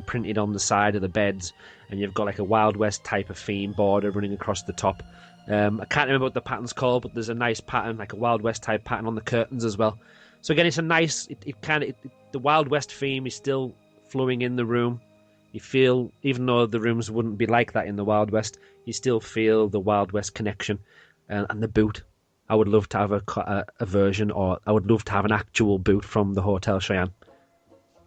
printed on the side of the beds, and you've got like a Wild West type of theme border running across the top. I can't remember what the pattern's called, but there's a nice pattern, like a Wild West type pattern on the curtains as well. So again, it's a nice. The Wild West theme is still flowing in the room. You feel, even though the rooms wouldn't be like that in the Wild West, you still feel the Wild West connection. And the boot, I would love to have a version, or I would love to have an actual boot from the Hotel Cheyenne.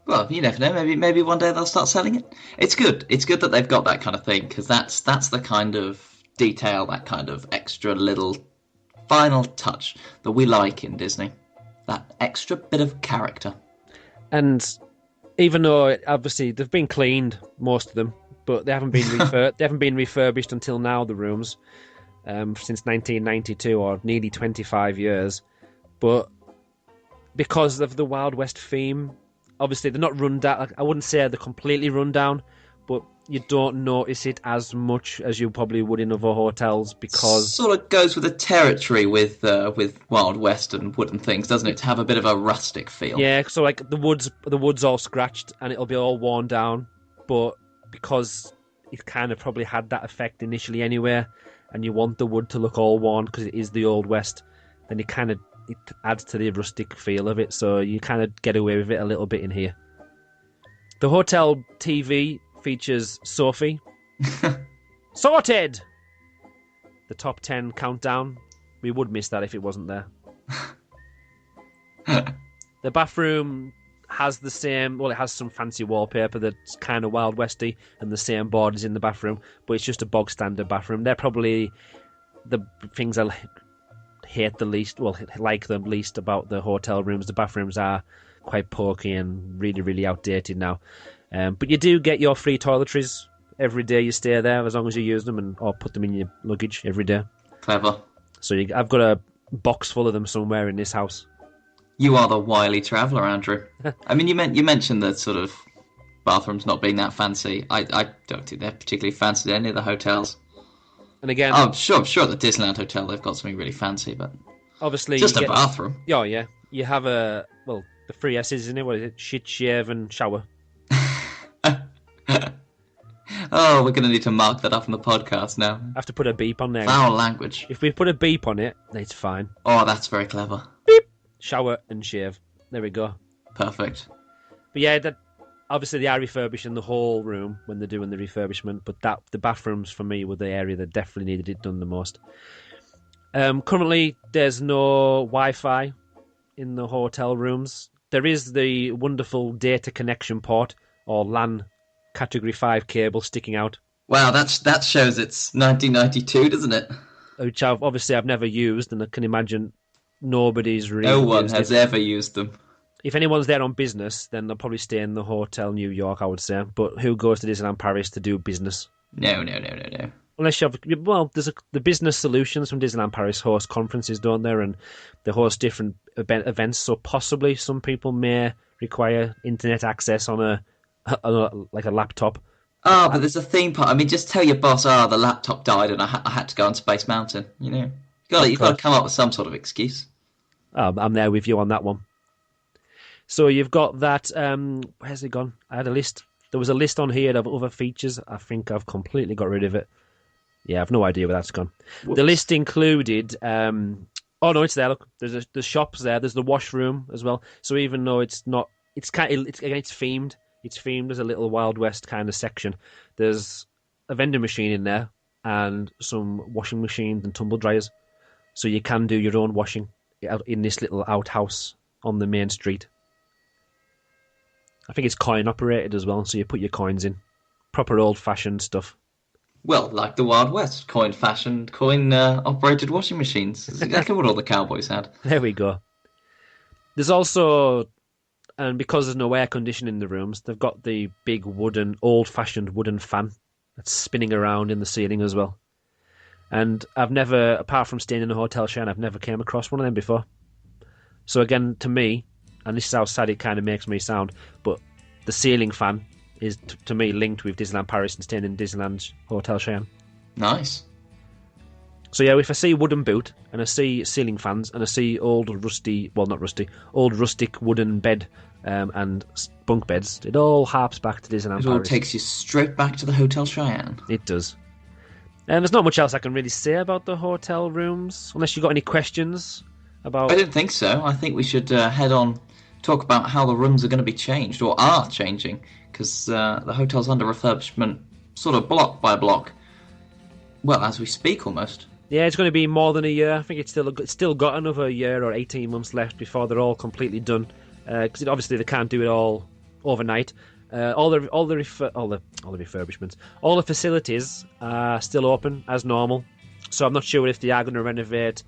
Well, you never know. Maybe one day they'll start selling it. It's good. It's good that they've got that kind of thing, because that's the kind of detail, that kind of extra little final touch that we like in Disney. That extra bit of character. And even though obviously they've been cleaned, most of them, but they haven't been refurbished until now. The rooms since 1992, or nearly 25 years. But because of the Wild West theme, obviously they're not run down. I wouldn't say they're completely run down, but you don't notice it as much as you probably would in other hotels, because sort of goes with the territory with Wild West and wooden things, doesn't it? To have a bit of a rustic feel. Yeah, so like the wood's all scratched and it'll be all worn down, but because it kind of probably had that effect initially anyway, and you want the wood to look all worn because it is the Old West, then it adds to the rustic feel of it. So you kind of get away with it a little bit in here. The hotel TV features Sophie. Sorted! The top 10 countdown. We would miss that if it wasn't there. The bathroom has the same... Well, it has some fancy wallpaper that's kind of Wild Westy, and the same borders in the bathroom, but it's just a bog standard bathroom. They're probably the things I hate the least, well, like the least about the hotel rooms. The bathrooms are quite pokey and really, really outdated now. But you do get your free toiletries every day you stay there, as long as you use them or put them in your luggage every day. Clever. So I've got a box full of them somewhere in this house. You are the wily traveller, Andrew. I mean, you mentioned the sort of bathrooms not being that fancy. I don't think they're particularly fancy at any of the hotels. And again, I'm sure at the Disneyland Hotel they've got something really fancy, but obviously just a bathroom. Yeah. You have the 3 S's in it. What is it? Shit, shave, and shower. Oh, we're going to need to mark that up on the podcast now. I have to put a beep on there. Foul language. If we put a beep on it, it's fine. Oh, that's very clever. Beep. Shower and shave. There we go. Perfect. But yeah, obviously they are refurbishing the whole room when they're doing the refurbishment, but the bathrooms for me were the area that definitely needed it done the most. Currently, there's no Wi-Fi in the hotel rooms. There is the wonderful data connection port, or LAN Category 5 cable sticking out. Wow, that shows it's 1992, doesn't it? Which I've never used, and I can imagine nobody's really No one used has it. ever used them. If anyone's there on business, then they'll probably stay in the Hotel New York, I would say. But who goes to Disneyland Paris to do business? No. Unless you have... Well, there's the Business Solutions from Disneyland Paris host conferences, don't there? And they host different events, so possibly some people may require internet access on a laptop. Oh, but there's a theme park. I mean, just tell your boss, the laptop died and I had to go on Space Mountain, you know. You've got to come up with some sort of excuse. I'm there with you on that one. So you've got that... where's it gone? I had a list. There was a list on here of other features. I think I've completely got rid of it. Yeah, I've no idea where that's gone. Whoops. The list included... oh, no, it's there. Look, there's shops there. There's the washroom as well. So even though it's not... It's themed. It's themed as a little Wild West kind of section. There's a vending machine in there, and some washing machines and tumble dryers. So you can do your own washing out in this little outhouse on the main street. I think it's coin operated as well, so you put your coins in. Proper old-fashioned stuff. Well, like the Wild West, coin operated washing machines. That's exactly what all the cowboys had. There we go. There's also, and because there's no air conditioning in the rooms, they've got the big old-fashioned wooden fan that's spinning around in the ceiling as well. And I've never, apart from staying in a Hotel Cheyenne, I've never came across one of them before. So again, to me, and this is how sad it kind of makes me sound, but the ceiling fan is, to me, linked with Disneyland Paris and staying in Disneyland Hotel Cheyenne. Nice. So yeah, if I see wooden boot, and I see ceiling fans, and I see old rustic wooden bed and bunk beds, it all harps back to Disneyland Paris. It all takes you straight back to the Hotel Cheyenne. It does. And there's not much else I can really say about the hotel rooms, unless you've got any questions about... I don't think so. I think we should head on, talk about how the rooms are going to be changed, or are changing, because the hotel's under refurbishment, sort of block by block. Well, as we speak, almost. Yeah, it's going to be more than a year. I think it's still got another year or 18 months left before they're all completely done. Because obviously they can't do it all overnight. All the refurbishments, all the facilities are still open as normal. So I'm not sure if they are going to renovate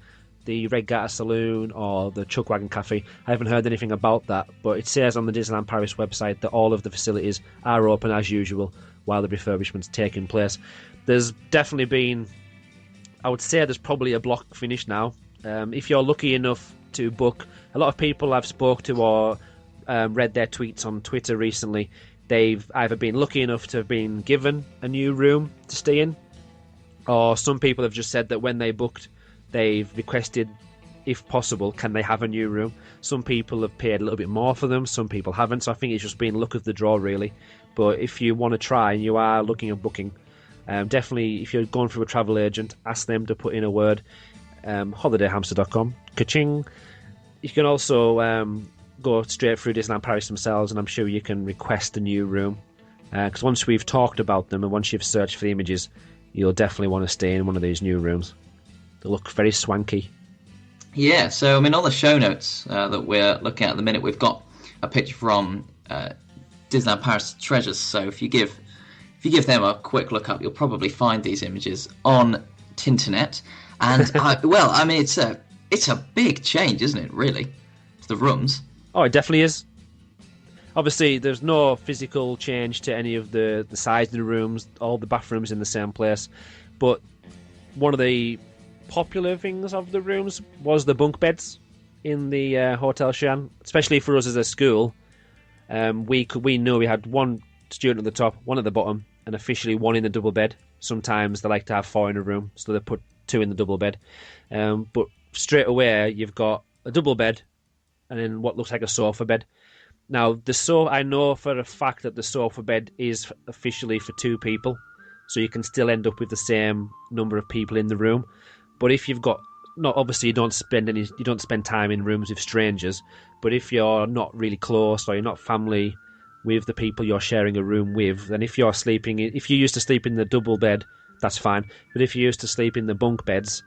the Regatta Saloon or the Chuckwagon Cafe. I haven't heard anything about that, but it says on the Disneyland Paris website that all of the facilities are open as usual while the refurbishment's taking place. There's definitely been, I would say there's probably a block finished now. If you're lucky enough to book, a lot of people I've spoke to or read their tweets on Twitter recently, they've either been lucky enough to have been given a new room to stay in, or some people have just said that when they booked, they've requested, if possible, can they have a new room. Some people have paid a little bit more for them, some people haven't, so I think it's just been luck of the draw, really. But if you want to try and you are looking at booking, definitely, if you're going through a travel agent, ask them to put in a word. holidayhamster.com, ka-ching. You can also go straight through Disneyland Paris themselves, and I'm sure you can request a new room. Because once we've talked about them and once you've searched for the images, you'll definitely want to stay in one of these new rooms. They look very swanky. Yeah, so I mean, on the show notes that we're looking at the minute, we've got a picture from Disneyland Paris Treasures. So if you give them a quick look up, you'll probably find these images on Tinternet. And it's a big change, isn't it? Really, to the rooms. Oh, it definitely is. Obviously, there's no physical change to any of the size of the rooms. All the bathrooms in the same place, but one of the popular things of the rooms was the bunk beds in the Hotel Cheyenne, especially for us as a school. We knew we had one student at the top, one at the bottom, and officially one in the double bed. Sometimes they like to have 4 in a room, so they put 2 in the double bed. But straight away, you've got a double bed and then what looks like a sofa bed. Now, I know for a fact that the sofa bed is officially for 2 people, so you can still end up with the same number of people in the room. But if you've got, not obviously you don't spend time in rooms with strangers, but if you're not really close or you're not family with the people you're sharing a room with, then if you used to sleep in the double bed, that's fine. But if you used to sleep in the bunk beds,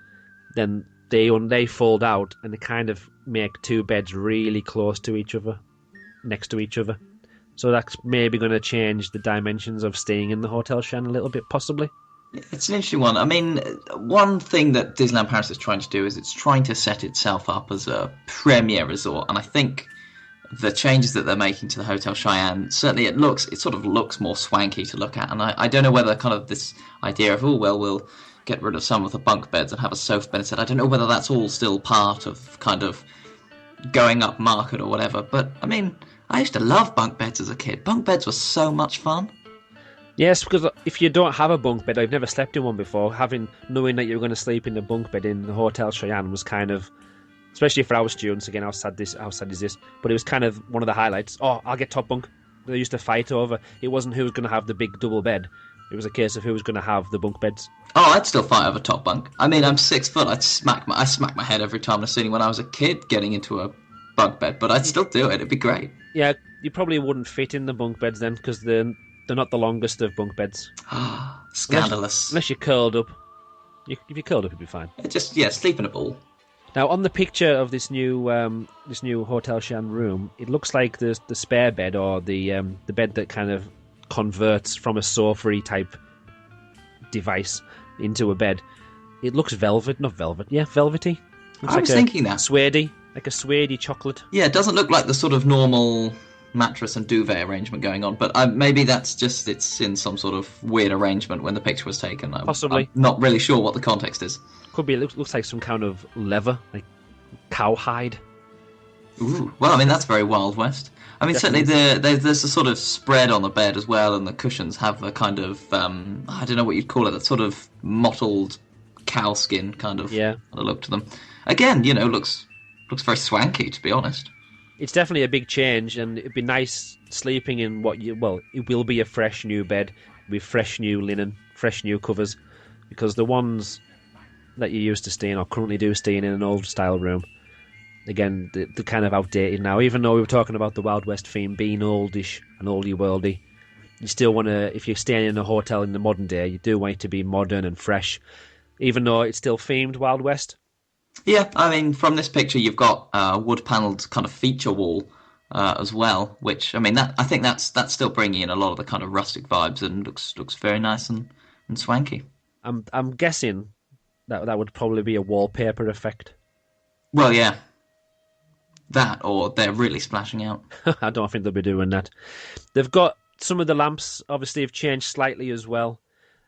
then they fold out and they kind of make 2 beds really close to each other, next to each other. So that's maybe going to change the dimensions of staying in the Hotel Cheyenne a little bit, possibly. It's an interesting one. I mean, one thing that Disneyland Paris is trying to do is it's trying to set itself up as a premier resort, and I think the changes that they're making to the Hotel Cheyenne, certainly it sort of looks more swanky to look at, and I don't know whether kind of this idea of, we'll get rid of some of the bunk beds and have a sofa bed instead, I don't know whether that's all still part of kind of going up market or whatever, but I mean, I used to love bunk beds as a kid. Bunk beds were so much fun. Yes, because if you don't have a bunk bed, I've never slept in one before, knowing that you were going to sleep in the bunk bed in the Hotel Cheyenne was kind of, especially for our students, again, how sad is this, but it was kind of one of the highlights. Oh, I'll get top bunk. They used to fight over, it wasn't who was going to have the big double bed, it was a case of who was going to have the bunk beds. Oh, I'd still fight over top bunk. I mean, I'm 6 foot, I smack my head every time in the ceiling when I was a kid getting into a bunk bed, but I'd still do it, it'd be great. Yeah, you probably wouldn't fit in the bunk beds then, because They're not the longest of bunk beds. Scandalous. Unless you're curled up. If you're curled up, you'll be fine. Just, sleep in a ball. Now, on the picture of this new Hotel Cheyenne room, it looks like the spare bed, or the bed that kind of converts from a sofa-y type device into a bed. It looks velvety. Looks I was thinking that. Suede-y, like a suede chocolate. Yeah, it doesn't look like the sort of normal mattress and duvet arrangement going on, but maybe that's just it's in some sort of weird arrangement when the picture was taken. Possibly. I'm not really sure what the context is. Could be. It looks like some kind of leather, like cowhide. Ooh, well, I mean, that's very Wild West. I mean, Definitely. certainly there's a sort of spread on the bed as well, and the cushions have a kind of, I don't know what you'd call it, that sort of mottled cowskin kind of look to them. Again, looks very swanky, to be honest. It's definitely a big change, and it'd be nice sleeping in it will be a fresh new bed with fresh new linen, fresh new covers, because the ones that you used to stay in or currently do stay in an old style room, again, they're kind of outdated now. Even though we were talking about the Wild West theme being oldish and oldie worldy, you still want to, if you're staying in a hotel in the modern day, you do want it to be modern and fresh, even though it's still themed Wild West. Yeah, I mean, from this picture, you've got a wood-panelled kind of feature wall as well, which, I mean, I think that's still bringing in a lot of the kind of rustic vibes and looks very nice and swanky. I'm guessing that would probably be a wallpaper effect. Well, yeah. That, or they're really splashing out. I don't think they'll be doing that. They've got some of the lamps, obviously, have changed slightly as well.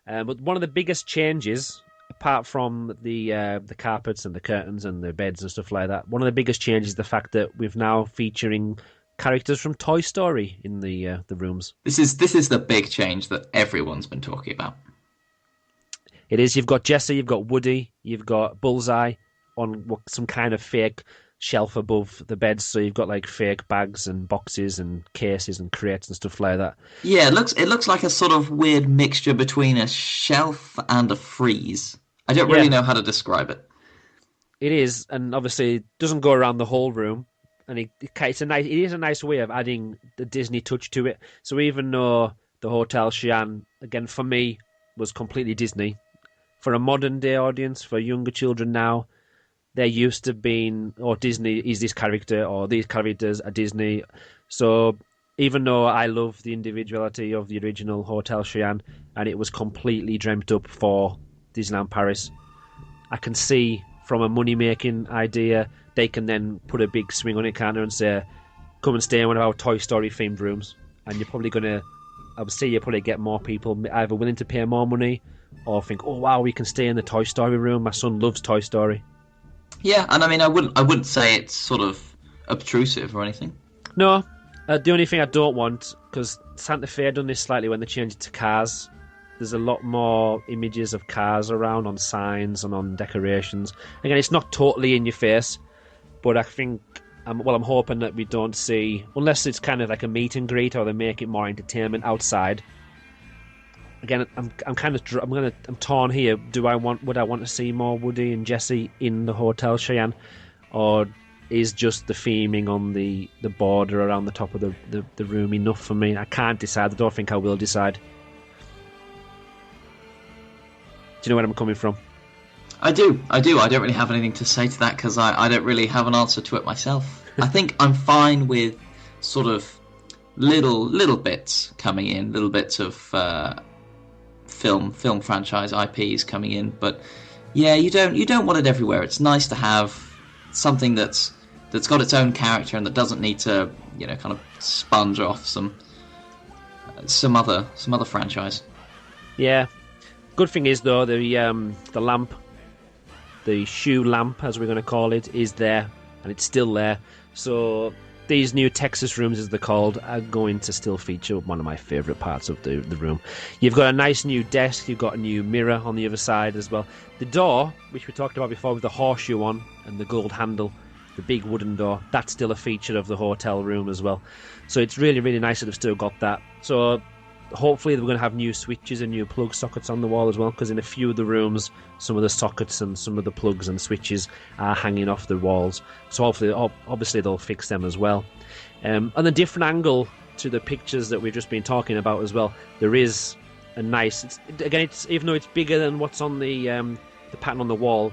But one of the biggest changes, apart from the carpets and the curtains and the beds and stuff like that, one of the biggest changes is the fact that we've now featuring characters from Toy Story in the rooms. This is the big change that everyone's been talking about. It is. You've got Jessie, you've got Woody, you've got Bullseye on some kind of fake shelf above the beds, so you've got like fake bags and boxes and cases and crates and stuff like that. Yeah, it looks like a sort of weird mixture between a shelf and a freeze. I don't really know how to describe it. It is, and obviously it doesn't go around the whole room, and it is a nice way of adding the Disney touch to it. So even though the Hotel Cheyenne, again for me, was completely Disney, for a modern day audience, for younger children now, they're used to being, Disney is this character, or these characters are Disney. So even though I love the individuality of the original Hotel Cheyenne, and it was completely dreamt up for Disneyland Paris, I can see from a money-making idea, they can then put a big swing on it, can't they, and say, come and stay in one of our Toy Story-themed rooms. And you're probably going to, I would say, you probably get more people either willing to pay more money or think, oh, wow, we can stay in the Toy Story room. My son loves Toy Story. Yeah, and I mean, I wouldn't say it's sort of obtrusive or anything. No, the only thing I don't want, because Santa Fe done this slightly when they changed it to cars. There's a lot more images of cars around on signs and on decorations. Again, it's not totally in your face, but I think, I'm hoping that we don't see, unless it's kind of like a meet and greet or they make it more entertainment outside. Again, I'm torn here. Would I want to see more Woody and Jessie in the Hotel Cheyenne, or is just the theming on the border around the top of the room enough for me? I can't decide. I don't think I will decide. Do you know where I'm coming from? I do. I don't really have anything to say to that because I don't really have an answer to it myself. I think I'm fine with sort of little bits coming in, little bits of film franchise IPs coming in, but yeah, you don't want it everywhere. It's nice to have something that's got its own character and that doesn't need to kind of sponge off some other franchise. Yeah. Good thing is though, the lamp, the shoe lamp as we're going to call it, is there, and it's still there. So these new Texas rooms, as they're called, are going to still feature one of my favourite parts of the room. You've got a nice new desk, you've got a new mirror on the other side as well. The door, which we talked about before with the horseshoe on and the gold handle, the big wooden door, that's still a feature of the hotel room as well. So it's really, really nice that they've still got that. So hopefully we're going to have new switches and new plug sockets on the wall as well, because in a few of the rooms, some of the sockets and some of the plugs and switches are hanging off the walls. So hopefully, obviously they'll fix them as well. On a different angle to the pictures that we've just been talking about as well, there is a nice. It's even though it's bigger than what's on the pattern on the wall,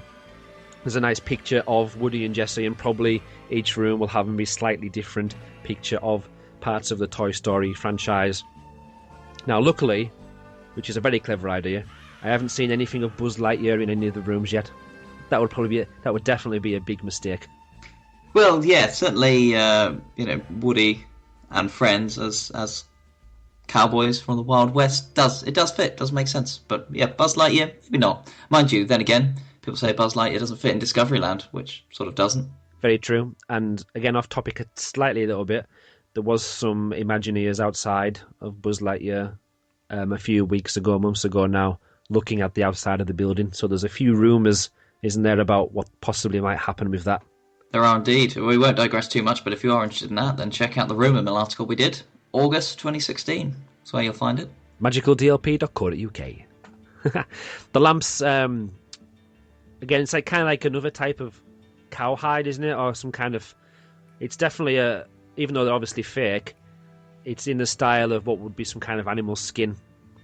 there's a nice picture of Woody and Jessie, and probably each room will have a slightly different picture of parts of the Toy Story franchise. Now, luckily, which is a very clever idea, I haven't seen anything of Buzz Lightyear in any of the rooms yet. That would definitely be a big mistake. Well, yeah, certainly, Woody and friends as cowboys from the Wild West does fit, does make sense. But yeah, Buzz Lightyear, maybe not. Mind you, then again, people say Buzz Lightyear doesn't fit in Discoveryland, which sort of doesn't. Very true. And again, off topic slightly a little bit, there was some Imagineers outside of Buzz Lightyear a few months ago now, looking at the outside of the building. So there's a few rumours, isn't there, about what possibly might happen with that. There are indeed. We won't digress too much, but if you are interested in that, then check out the rumour mill article we did, August 2016. That's where you'll find it. magicaldlp.co.uk. The lamps, again, it's kind of like another type of cowhide, isn't it? Or some kind of... It's definitely even though they're obviously fake, it's in the style of what would be some kind of animal skin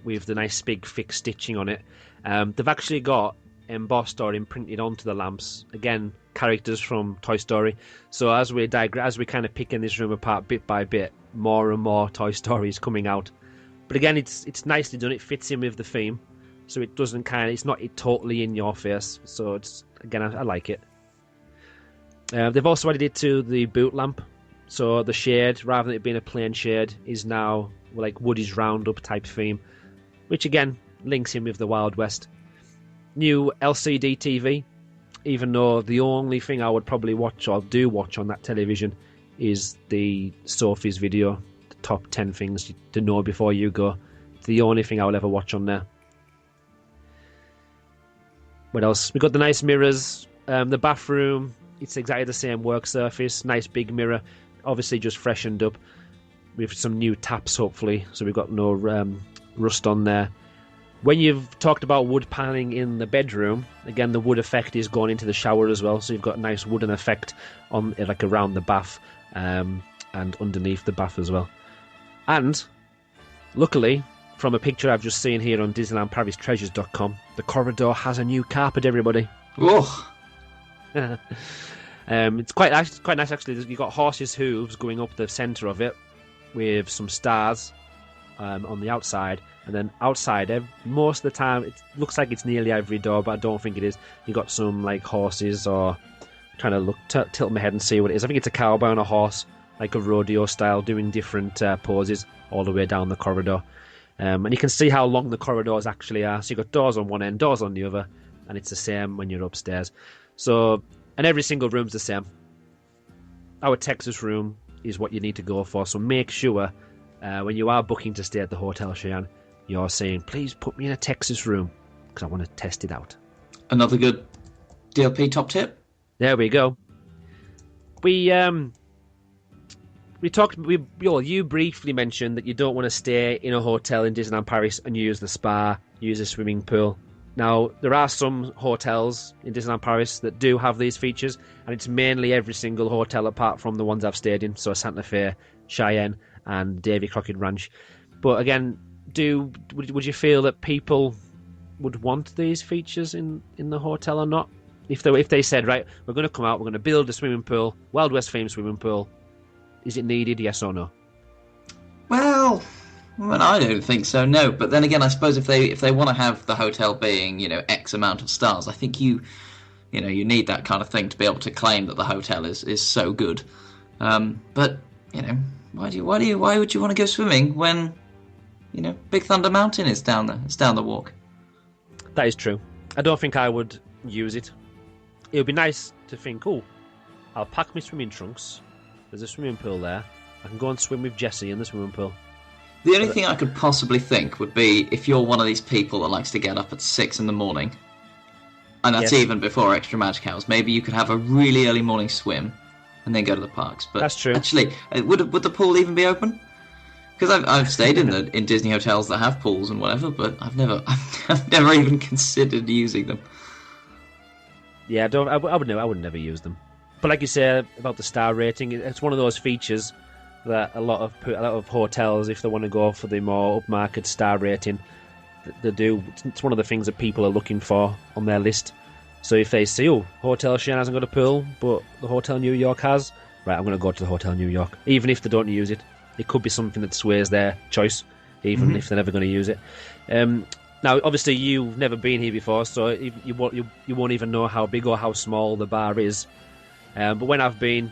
with the nice big thick stitching on it. They've actually got embossed or imprinted onto the lamps, again, characters from Toy Story. So as we kind of picking this room apart bit by bit, more and more Toy Story is coming out. But again, it's nicely done. It fits in with the theme, so it doesn't it's not totally in your face. So it's, again, I like it. They've also added it to the boot lamp, so the shade, rather than it being a plain shade, is now like Woody's Roundup type theme, which again links in with the Wild West. New LCD TV, even though the only thing I would probably watch or do watch on that television is the Sophie's video, the top 10 things to know before you go. It's the only thing I will ever watch on there. What else? We've got the nice mirrors. The bathroom, it's exactly the same work surface. Nice big mirror. Obviously just freshened up with some new taps, hopefully. So we've got no rust on there. When you've talked about wood paneling in the bedroom, again, the wood effect is going into the shower as well. So you've got a nice wooden effect on like around the bath and underneath the bath as well. And luckily, from a picture I've just seen here on DisneylandParisTreasures.com, the corridor has a new carpet, everybody. Oh. It's quite nice actually. You've got horses' hooves going up the centre of it with some stars on the outside, and then outside most of the time it looks like it's nearly every door, but I don't think it is. You got some like horses, or trying to tilt my head and see what it is. I think it's a cowboy on a horse, like a rodeo style, doing different poses all the way down the corridor. And you can see how long the corridors actually are. So you've got doors on one end, doors on the other, and it's the same when you're upstairs. So, and every single room's the same. Our Texas room is what you need to go for. So make sure when you are booking to stay at the Hotel Cheyenne, you're saying, please put me in a Texas room, because I want to test it out. Another good DLP top tip. There we go. You briefly mentioned that you don't want to stay in a hotel in Disneyland Paris and use the spa, use a swimming pool. Now, there are some hotels in Disneyland Paris that do have these features, and it's mainly every single hotel apart from the ones I've stayed in, so Santa Fe, Cheyenne, and Davy Crockett Ranch. But again, would you feel that people would want these features in the hotel or not? If they said, right, we're going to come out, we're going to build a swimming pool, Wild West themed swimming pool, is it needed, yes or no? Well, I don't think so, no. But then again, I suppose if they want to have the hotel being, X amount of stars, I think you need that kind of thing to be able to claim that the hotel is so good. But why would you want to go swimming when Big Thunder Mountain is down there? It's down the walk. That is true. I don't think I would use it. It would be nice to think, I'll pack my swimming trunks. There's a swimming pool there. I can go and swim with Jessie in the swimming pool. The only thing I could possibly think would be if you're one of these people that likes to get up at 6 a.m, and that's even before extra magic hours. Maybe you could have a really early morning swim and then go to the parks. But that's true. Actually, would the pool even be open? Because I've stayed in Disney hotels that have pools and whatever, but I've never even considered using them. Yeah, I would never use them. But like you say about the star rating, it's one of those features that a lot of hotels, if they want to go for the more upmarket star rating, they do. It's one of the things that people are looking for on their list. So if they see, oh, Hotel Cheyenne hasn't got a pool, but the Hotel New York has, right, I'm going to go to the Hotel New York. Even if they don't use it, it could be something that sways their choice, even if they're never going to use it. Now, obviously, you've never been here before, so you won't even know how big or how small the bar is. But when I've been,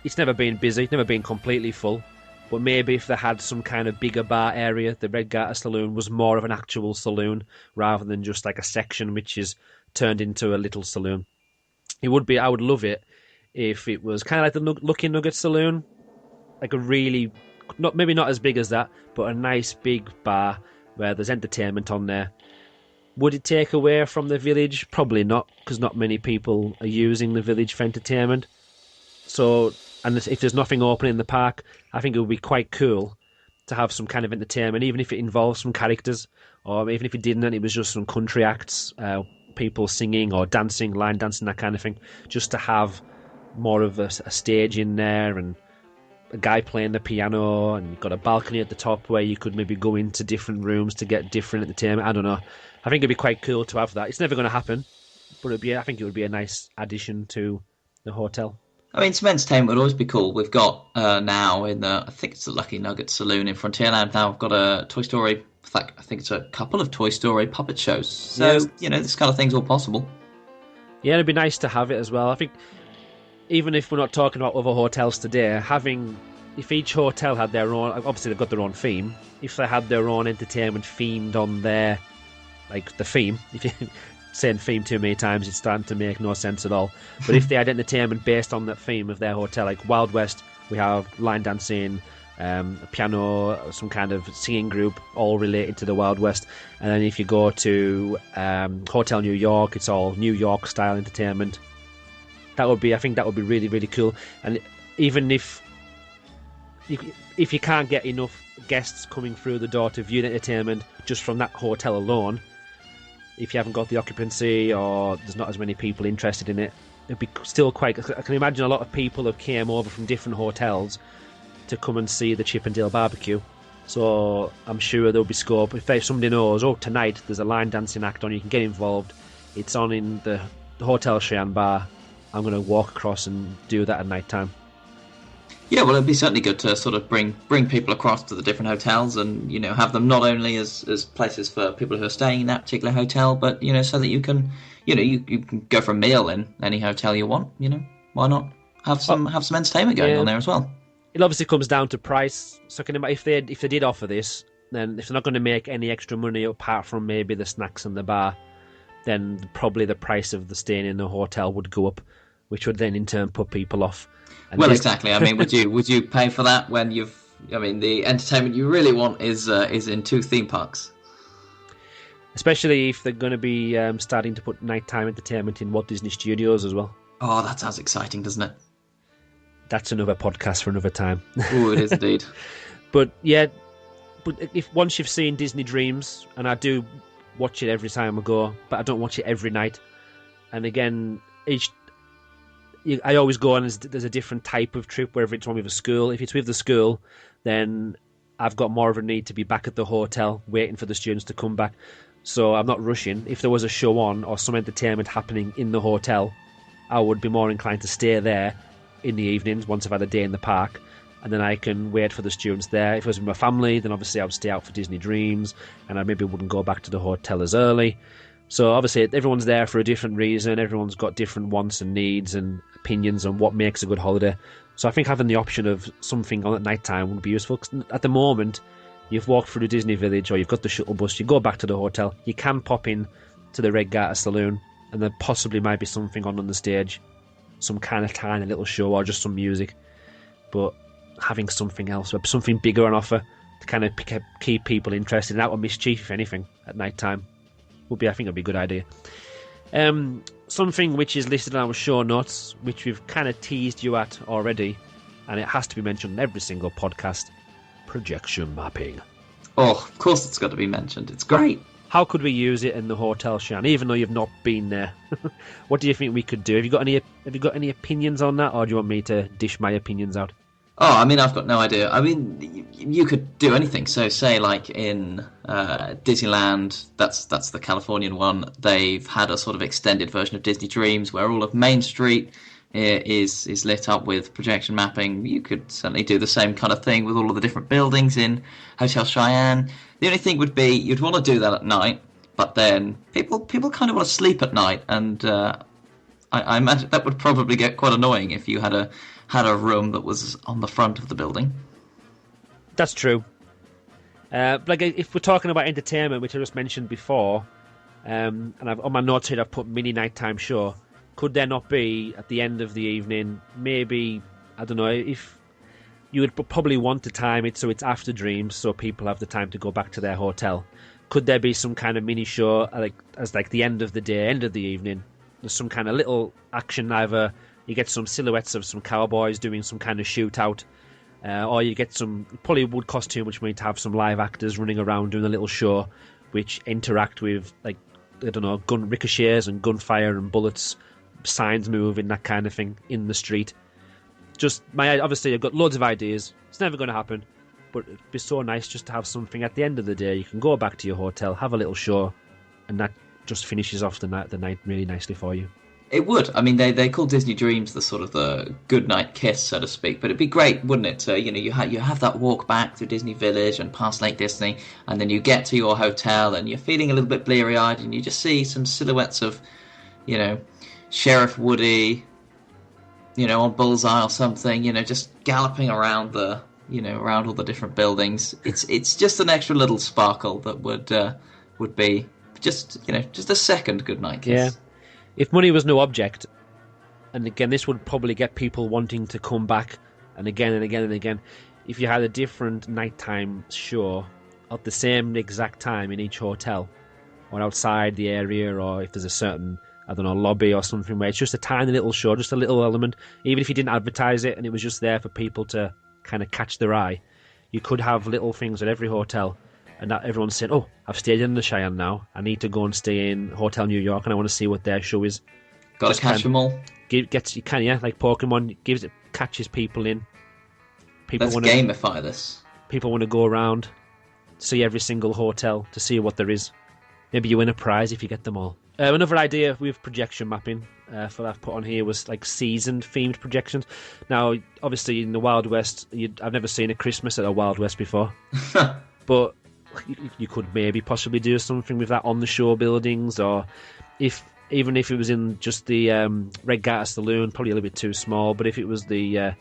it's never been busy, never been completely full. But maybe if they had some kind of bigger bar area, the Red Garter Saloon was more of an actual saloon rather than just like a section which is turned into a little saloon. I would love it if it was kind of like the Lucky Nugget Saloon, like a really, maybe not as big as that, but a nice big bar where there's entertainment on there. Would it take away from the village? Probably not, because not many people are using the village for entertainment. So, and if there's nothing open in the park, I think it would be quite cool to have some kind of entertainment, even if it involves some characters, or even if it didn't and it was just some country acts, people singing or dancing, line dancing, that kind of thing, just to have more of a stage in there and a guy playing the piano, and you've got a balcony at the top where you could maybe go into different rooms to get different entertainment. I don't know. I think it'd be quite cool to have that. It's never going to happen, but I think it would be a nice addition to the hotel. I mean, some entertainment would always be cool. We've got now I think it's the Lucky Nugget Saloon in Frontierland. Now we've got a Toy Story. In fact, I think it's a couple of Toy Story puppet shows. So, this kind of thing's all possible. Yeah, it'd be nice to have it as well. I think even if we're not talking about other hotels today, if each hotel had their own, obviously they've got their own theme, if they had their own entertainment themed on their, like the theme, if you're saying theme too many times, it's starting to make no sense at all. But if they had entertainment based on that theme of their hotel, like Wild West, we have line dancing, a piano, some kind of singing group, all related to the Wild West. And then if you go to Hotel New York, it's all New York style entertainment. I think that would be really, really cool. And even if you can't get enough guests coming through the door to view the entertainment just from that hotel alone, if you haven't got the occupancy or there's not as many people interested in it, it'd be still quite... I can imagine a lot of people have came over from different hotels to come and see the Chip and Dale barbecue. So I'm sure there'll be scope. If somebody knows, tonight there's a line dancing act on, you can get involved. It's on in the Hotel Cheyenne bar. I'm going to walk across and do that at night time. Yeah, well, it'd be certainly good to sort of bring people across to the different hotels and, have them not only as places for people who are staying in that particular hotel, but, so that you can, you can go for a meal in any hotel you want, why not have some entertainment going on there as well. It obviously comes down to price. So if they did offer this, then if they're not going to make any extra money apart from maybe the snacks and the bar, then probably the price of the staying in the hotel would go up, which would then in turn put people off. And exactly. I mean, would you pay for that when the entertainment you really want is in 2 theme parks? Especially if they're going to be starting to put nighttime entertainment in Walt Disney Studios as well. Oh, that sounds exciting, doesn't it? That's another podcast for another time. Oh, it is indeed. But if once you've seen Disney Dreams, and I do watch it every time I go, but I don't watch it every night. And again, I always go on, there's a different type of trip, whether it's one with a school. If it's with the school, then I've got more of a need to be back at the hotel waiting for the students to come back. So I'm not rushing. If there was a show on or some entertainment happening in the hotel, I would be more inclined to stay there in the evenings once I've had a day in the park, and then I can wait for the students there. If it was with my family, then obviously I would stay out for Disney Dreams, and I maybe wouldn't go back to the hotel as early. So obviously everyone's there for a different reason. Everyone's got different wants and needs and opinions on what makes a good holiday. So I think having the option of something on at night time would be useful. 'Cause at the moment, you've walked through the Disney Village or you've got the shuttle bus, you go back to the hotel, you can pop in to the Red Garter Saloon, and there possibly might be something on the stage, some kind of tiny little show or just some music. But having something else, something bigger on offer to kind of keep people interested and out of mischief, if anything, at night time, I think would be a good idea. Something which is listed on our show notes, which we've kind of teased you at already, and it has to be mentioned in every single podcast: projection mapping. Oh, of course it's got to be mentioned. It's great. How could we use it in the Hotel Cheyenne, even though you've not been there? What do you think we could do? Have you got any opinions on that, or do you want me to dish my opinions out? Oh, I mean, I've got no idea. I mean, you could do anything. So, say like in Disneyland, that's the Californian one. They've had a sort of extended version of Disney Dreams where all of Main Street is lit up with projection mapping. You could certainly do the same kind of thing with all of the different buildings in Hotel Cheyenne. The only thing would be you'd want to do that at night, but then people kind of want to sleep at night, and I imagine that would probably get quite annoying if you had a room that was on the front of the building. That's true. Like if we're talking about entertainment, which I just mentioned before, and on my notes here I've put mini nighttime show. Could there not be at the end of the evening? Maybe, I don't know, if you would probably want to time it so it's after Dreams, so people have the time to go back to their hotel. Could there be some kind of mini show as the end of the day, end of the evening? There's some kind of little action. Either you get some silhouettes of some cowboys doing some kind of shootout, or you get some. Probably would cost too much money to have some live actors running around doing a little show, which interact with I don't know, gun ricochets and gunfire and bullets, signs moving, that kind of thing in the street. Obviously I've got loads of ideas. It's never going to happen, but it'd be so nice just to have something at the end of the day. You can go back to your hotel, have a little show, and that just finishes off the night really nicely for you. It would. I mean, they call Disney Dreams the sort of the good night kiss, so to speak. But it'd be great, wouldn't it? To, you have that walk back through Disney Village and past Lake Disney, and then you get to your hotel and you're feeling a little bit bleary-eyed, and you just see some silhouettes of, Sheriff Woody, on Bullseye or something, just galloping around around all the different buildings. It's just an extra little sparkle that would be just a second good night kiss. Yeah. If money was no object, and again, this would probably get people wanting to come back and again and again and again. If you had a different nighttime show at the same exact time in each hotel, or outside the area, or if there's a certain, I don't know, lobby or something where it's just a tiny little show, just a little element, even if you didn't advertise it and it was just there for people to kind of catch their eye, you could have little things at every hotel. And that everyone's saying, "Oh, I've stayed in the Cheyenne now. I need to go and stay in Hotel New York, and I want to see what their show is." Got to catch them all. Like Pokemon, catches people in. Let's gamify this. People want to go around, see every single hotel to see what there is. Maybe you win a prize if you get them all. Another idea with projection mapping for that I've put on here was like seasoned themed projections. Now, obviously, in the Wild West, I've never seen a Christmas at a Wild West before, but you could maybe possibly do something with that on the show buildings, or even if it was in just the Red Garter Saloon, probably a little bit too small, but if it was the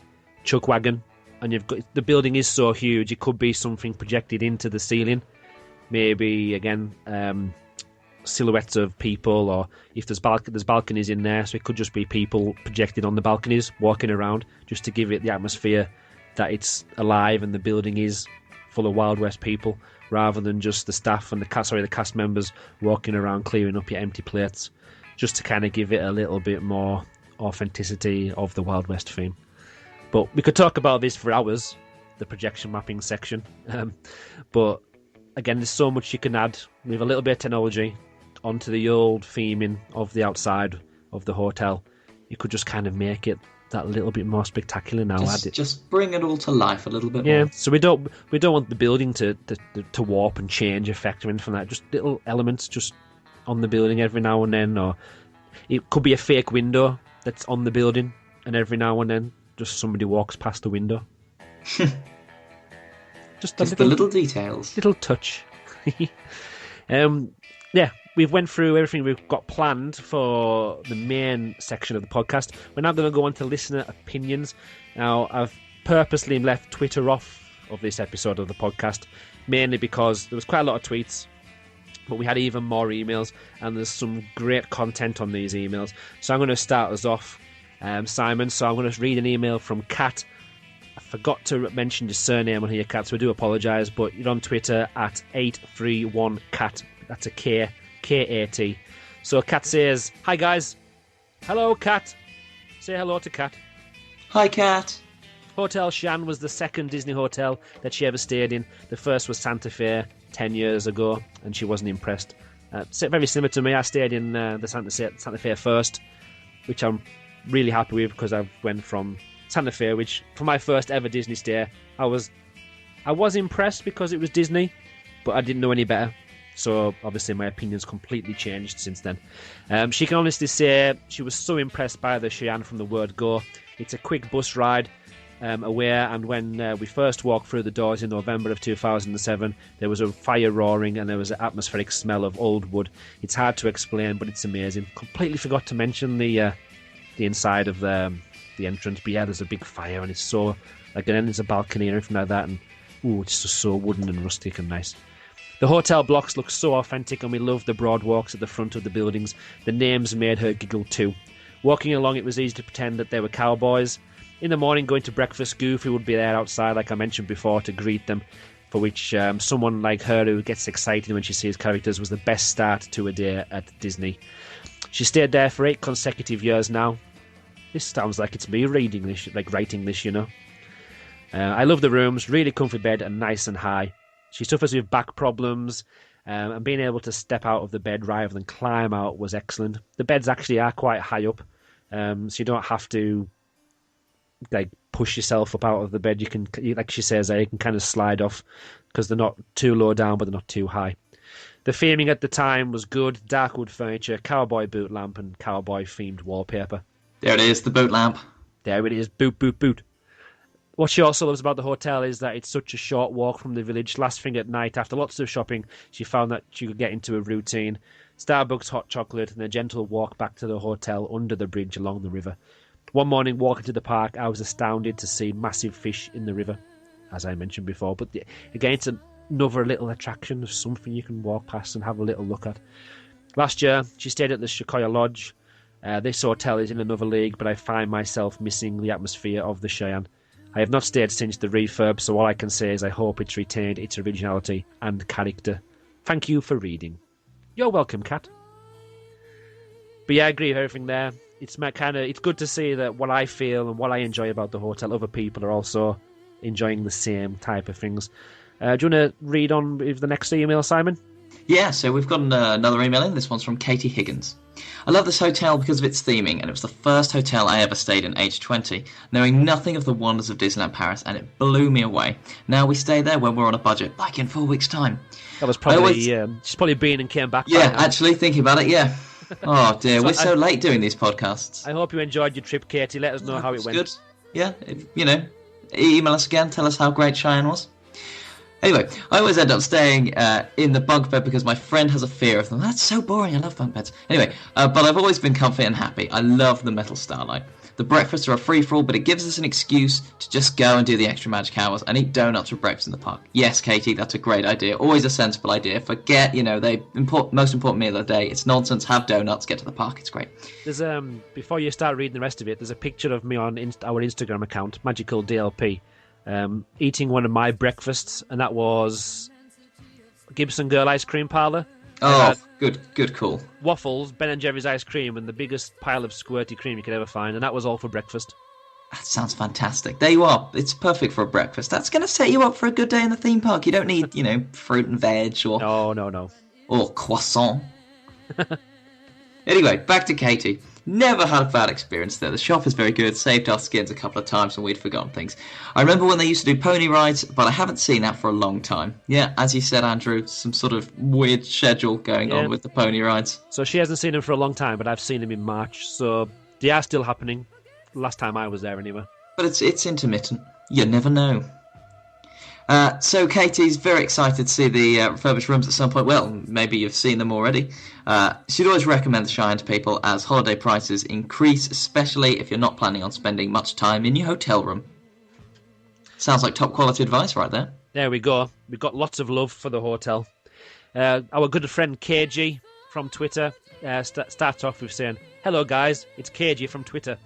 Chuck Wagon, and the building is so huge, it could be something projected into the ceiling. Maybe, again, silhouettes of people, or if there's balconies in there, so it could just be people projected on the balconies, walking around, just to give it the atmosphere that it's alive and the building is full of Wild West people, rather than just the staff and the cast members walking around clearing up your empty plates, just to kind of give it a little bit more authenticity of the Wild West theme. But we could talk about this for hours, the projection mapping section. But again, there's so much you can add with a little bit of technology onto the old theming of the outside of the hotel. You could just kind of make it that little bit more spectacular now. Just bring it all to life a little bit more. Yeah, so we don't want the building to warp and change effect or anything from that. Just little elements just on the building every now and then, or it could be a fake window that's on the building, and every now and then just somebody walks past the window. just the little details, little touch. Yeah, we've went through everything we've got planned for the main section of the podcast. We're now going to go on to listener opinions. Now, I've purposely left Twitter off of this episode of the podcast, mainly because there was quite a lot of tweets, but we had even more emails, and there's some great content on these emails. So I'm going to start us off, Simon. So I'm going to read an email from Kat. I forgot to mention your surname on here, Kat, so I do apologise, but you're on Twitter at 831Kat. That's a K, K-A-T. So Kat says, "Hi guys." Hello, Kat. Say hello to Kat. Hi, Kat. Hotel Cheyenne was the second Disney hotel that she ever stayed in. The first was Santa Fe 10 years ago, and she wasn't impressed. Very similar to me. I stayed in the Santa Fe first, which I'm really happy with, because I went from Santa Fe, which for my first ever Disney stay, I was impressed because it was Disney, but I didn't know any better. So obviously my opinion's completely changed since then. She can honestly say she was so impressed by the Cheyenne from the word go. It's a quick bus ride away, and when we first walked through the doors in November of 2007, there was a fire roaring and there was an atmospheric smell of old wood. It's hard to explain, but it's amazing. Completely forgot to mention the inside of the entrance, but yeah, there's a big fire and it's so, like, and then there's a balcony and everything like that, and it's just so wooden and rustic and nice. The hotel blocks look so authentic, and we love the broad walks at the front of the buildings. The names made her giggle too. Walking along, it was easy to pretend that they were cowboys. In the morning, going to breakfast, Goofy would be there outside, like I mentioned before, to greet them, for which someone like her who gets excited when she sees characters was the best start to a day at Disney. She stayed there for 8 consecutive years now. This sounds like it's me reading this, like writing this, you know. I love the rooms, really comfy bed and nice and high. She suffers with back problems, and being able to step out of the bed rather than climb out was excellent. The beds actually are quite high up, so you don't have to like push yourself up out of the bed. You can, like she says, you can kind of slide off because they're not too low down, but they're not too high. The theming at the time was good: dark wood furniture, cowboy boot lamp, and cowboy themed wallpaper. There it is, the boot lamp. There it is, boot, boot, boot. What she also loves about the hotel is that it's such a short walk from the village. Last thing at night, after lots of shopping, she found that she could get into a routine. Starbucks hot chocolate and a gentle walk back to the hotel under the bridge along the river. One morning, walking to the park, I was astounded to see massive fish in the river, as I mentioned before. But again, it's another little attraction of something you can walk past and have a little look at. Last year, she stayed at the Sequoia Lodge. This hotel is in another league, but I find myself missing the atmosphere of the Cheyenne. I have not stayed since the refurb, so all I can say is I hope it's retained its originality and character. Thank you for reading. You're welcome, Kat. But yeah, I agree with everything there. It's good to see that what I feel and what I enjoy about the hotel, other people are also enjoying the same type of things. Do you want to read on with the next email, Simon? Yeah, so we've got another email in. This one's from Katie Higgins. I love this hotel because of its theming, and it was the first hotel I ever stayed in aged 20, knowing nothing of the wonders of Disneyland Paris, and it blew me away. Now we stay there when we're on a budget, like in 4 weeks' time. That was probably, she's probably been and came back. Yeah, actually, thinking about it, yeah. Oh dear, so we're so late doing these podcasts. I hope you enjoyed your trip, Katie. Let us know how it went. Good. Yeah, email us again, tell us how great Cheyenne was. Anyway, I always end up staying in the bunk bed because my friend has a fear of them. That's so boring, I love bunk beds. Anyway, but I've always been comfy and happy. I love the metal starlight. The breakfasts are a free-for-all, but it gives us an excuse to just go and do the extra magic hours and eat donuts for breakfast in the park. Yes, Katie, that's a great idea. Always a sensible idea. Forget, the most important meal of the day. It's nonsense. Have donuts. Get to the park. It's great. There's before you start reading the rest of it, there's a picture of me on our Instagram account, Magical DLP, eating one of my breakfasts, and that was Gibson Girl Ice Cream Parlour. Oh, good call. Waffles, Ben & Jerry's ice cream, and the biggest pile of squirty cream you could ever find, and that was all for breakfast. That sounds fantastic. There you are. It's perfect for a breakfast. That's going to set you up for a good day in the theme park. You don't need, fruit and veg or... No. Or croissant. Anyway, back to Katie. Never had a bad experience there. The shop is very good. Saved our skins a couple of times when we'd forgotten things. I remember when they used to do pony rides, but I haven't seen that for a long time. Yeah, as you said, Andrew, some sort of weird schedule going on with the pony rides. So she hasn't seen them for a long time, but I've seen them in March. So they are still happening. Last time I was there, anyway. But it's intermittent. You never know. So Katie's very excited to see the refurbished rooms at some point. Well, maybe you've seen them already. She'd always recommend the Cheyenne to people as holiday prices increase, especially if you're not planning on spending much time in your hotel room. Sounds like top quality advice right there. There we go. We've got lots of love for the hotel. Our good friend KG from Twitter starts off with saying, "Hello guys, it's KG from Twitter."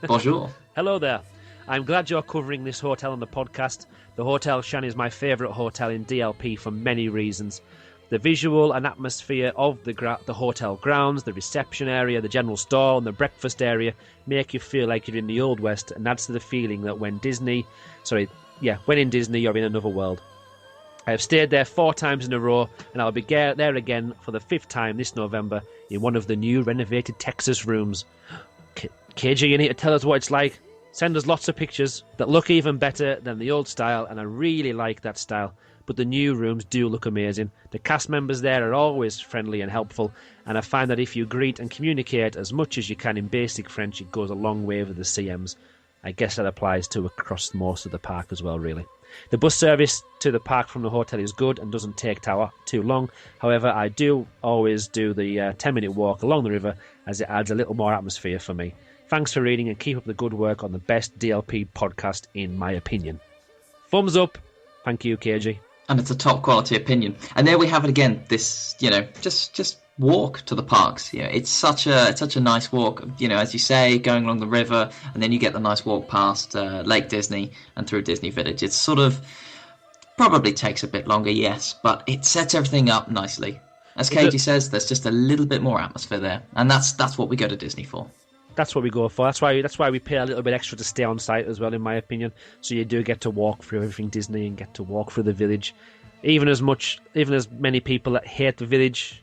Bonjour. Hello there. I'm glad you're covering this hotel on the podcast. The Hotel Cheyenne is my favourite hotel in DLP for many reasons. The visual and atmosphere of the hotel grounds, the reception area, the general store and the breakfast area make you feel like you're in the Old West, and adds to the feeling that when in Disney you're in another world. I have stayed there 4 times in a row, and I'll be there again for the 5th time this November in one of the new renovated Texas rooms. KG, you need to tell us what it's like. Send us lots of pictures that look even better than the old style, and I really like that style. But the new rooms do look amazing. The cast members there are always friendly and helpful, and I find that if you greet and communicate as much as you can in basic French, it goes a long way with the CMs. I guess that applies to across most of the park as well, really. The bus service to the park from the hotel is good and doesn't take too long. However, I do always do the 10-minute walk along the river, as it adds a little more atmosphere for me. Thanks for reading, and keep up the good work on the best DLP podcast, in my opinion. Thumbs up. Thank you, KG. And it's a top quality opinion. And there we have it again. This, just walk to the parks. It's such a nice walk. As you say, going along the river, and then you get the nice walk past Lake Disney and through Disney Village. It's sort of probably takes a bit longer, yes, but it sets everything up nicely. As KG says, there's just a little bit more atmosphere there, and that's what we go to Disney for. That's what we go for. That's why we pay a little bit extra to stay on site as well, in my opinion. So you do get to walk through everything Disney and get to walk through the village. Even as many people that hate the village,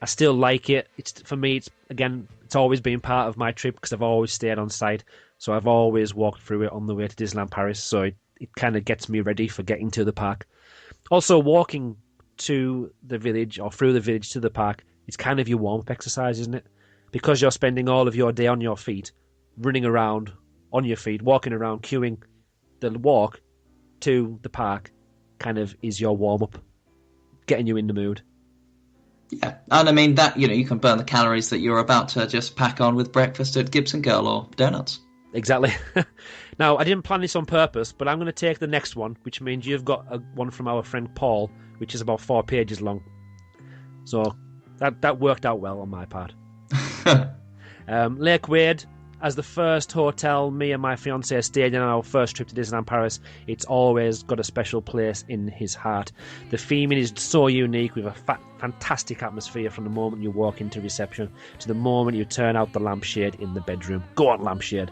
I still like it. For me, it's always been part of my trip because I've always stayed on site. So I've always walked through it on the way to Disneyland Paris. So it kind of gets me ready for getting to the park. Also, walking to the village or through the village to the park, it's kind of your warm-up exercise, isn't it? Because you're spending all of your day on your feet, running around on your feet, walking around, queuing. The walk to the park kind of is your warm-up, getting you in the mood. Yeah, and I mean that, you can burn the calories that you're about to just pack on with breakfast at Gibson Girl or donuts. Exactly. Now, I didn't plan this on purpose, but I'm going to take the next one, which means you've got one from our friend Paul, which is about 4 pages long. So that worked out well on my part. Lake Wade, as the first hotel me and my fiancée stayed in on our first trip to Disneyland Paris, it's always got a special place in his heart. The theming is so unique, with a fantastic atmosphere from the moment you walk into reception to the moment you turn out the lampshade in the bedroom. Go on, lampshade.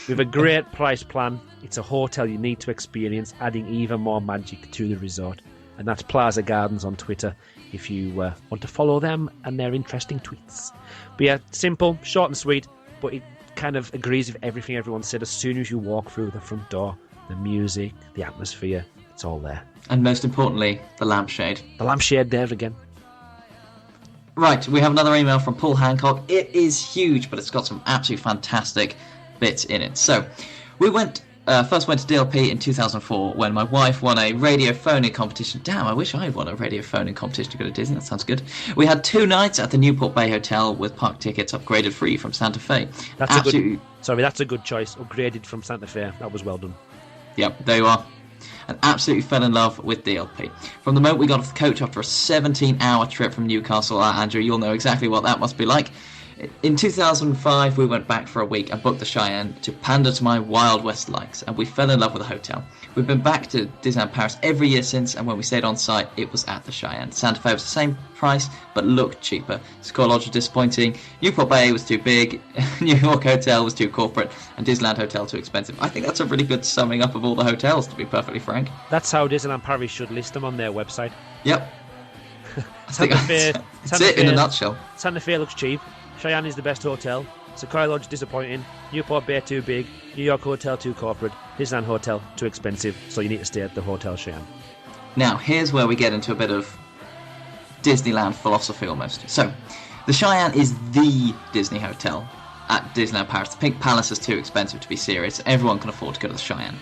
With a great price plan, it's a hotel you need to experience, adding even more magic to the resort. And that's Plaza Gardens on Twitter, if you want to follow them and their interesting tweets. But yeah, simple, short and sweet, but it kind of agrees with everything everyone said. As soon as you walk through the front door, the music, the atmosphere, it's all there. And most importantly, the lampshade. The lampshade there again. Right, we have another email from Paul Hancock. It is huge, but it's got some absolutely fantastic bits in it. So, we first went to DLP in 2004 when my wife won a radio phoning competition. Damn, I wish I won a radio phoning competition to go to Disney. That sounds good. We had 2 nights at the Newport Bay Hotel with park tickets upgraded free from Santa Fe. That's a good choice. Upgraded from Santa Fe. That was well done. Yep, there you are. And absolutely fell in love with DLP. From the moment we got off the coach after a 17-hour trip from Newcastle, Andrew, you'll know exactly what that must be like. In 2005, we went back for a week and booked the Cheyenne to pander to my Wild West likes, and we fell in love with the hotel. We've been back to Disneyland Paris every year since, and when we stayed on site, it was at the Cheyenne. Santa Fe was the same price, but looked cheaper. Score Lodge was disappointing, Newport Bay was too big, New York Hotel was too corporate, and Disneyland Hotel too expensive. I think that's a really good summing up of all the hotels, to be perfectly frank. That's how Disneyland Paris should list them on their website. Yep. Santa Fe, that's it in a nutshell. Santa Fe looks cheap. Cheyenne is the best hotel. Sequoia Lodge disappointing. Newport Bay too big. New York Hotel too corporate. Disneyland Hotel too expensive. So you need to stay at the Hotel Cheyenne. Now, here's where we get into a bit of Disneyland philosophy almost. So, the Cheyenne is the Disney hotel at Disneyland Paris. The Pink Palace is too expensive to be serious. Everyone can afford to go to the Cheyenne.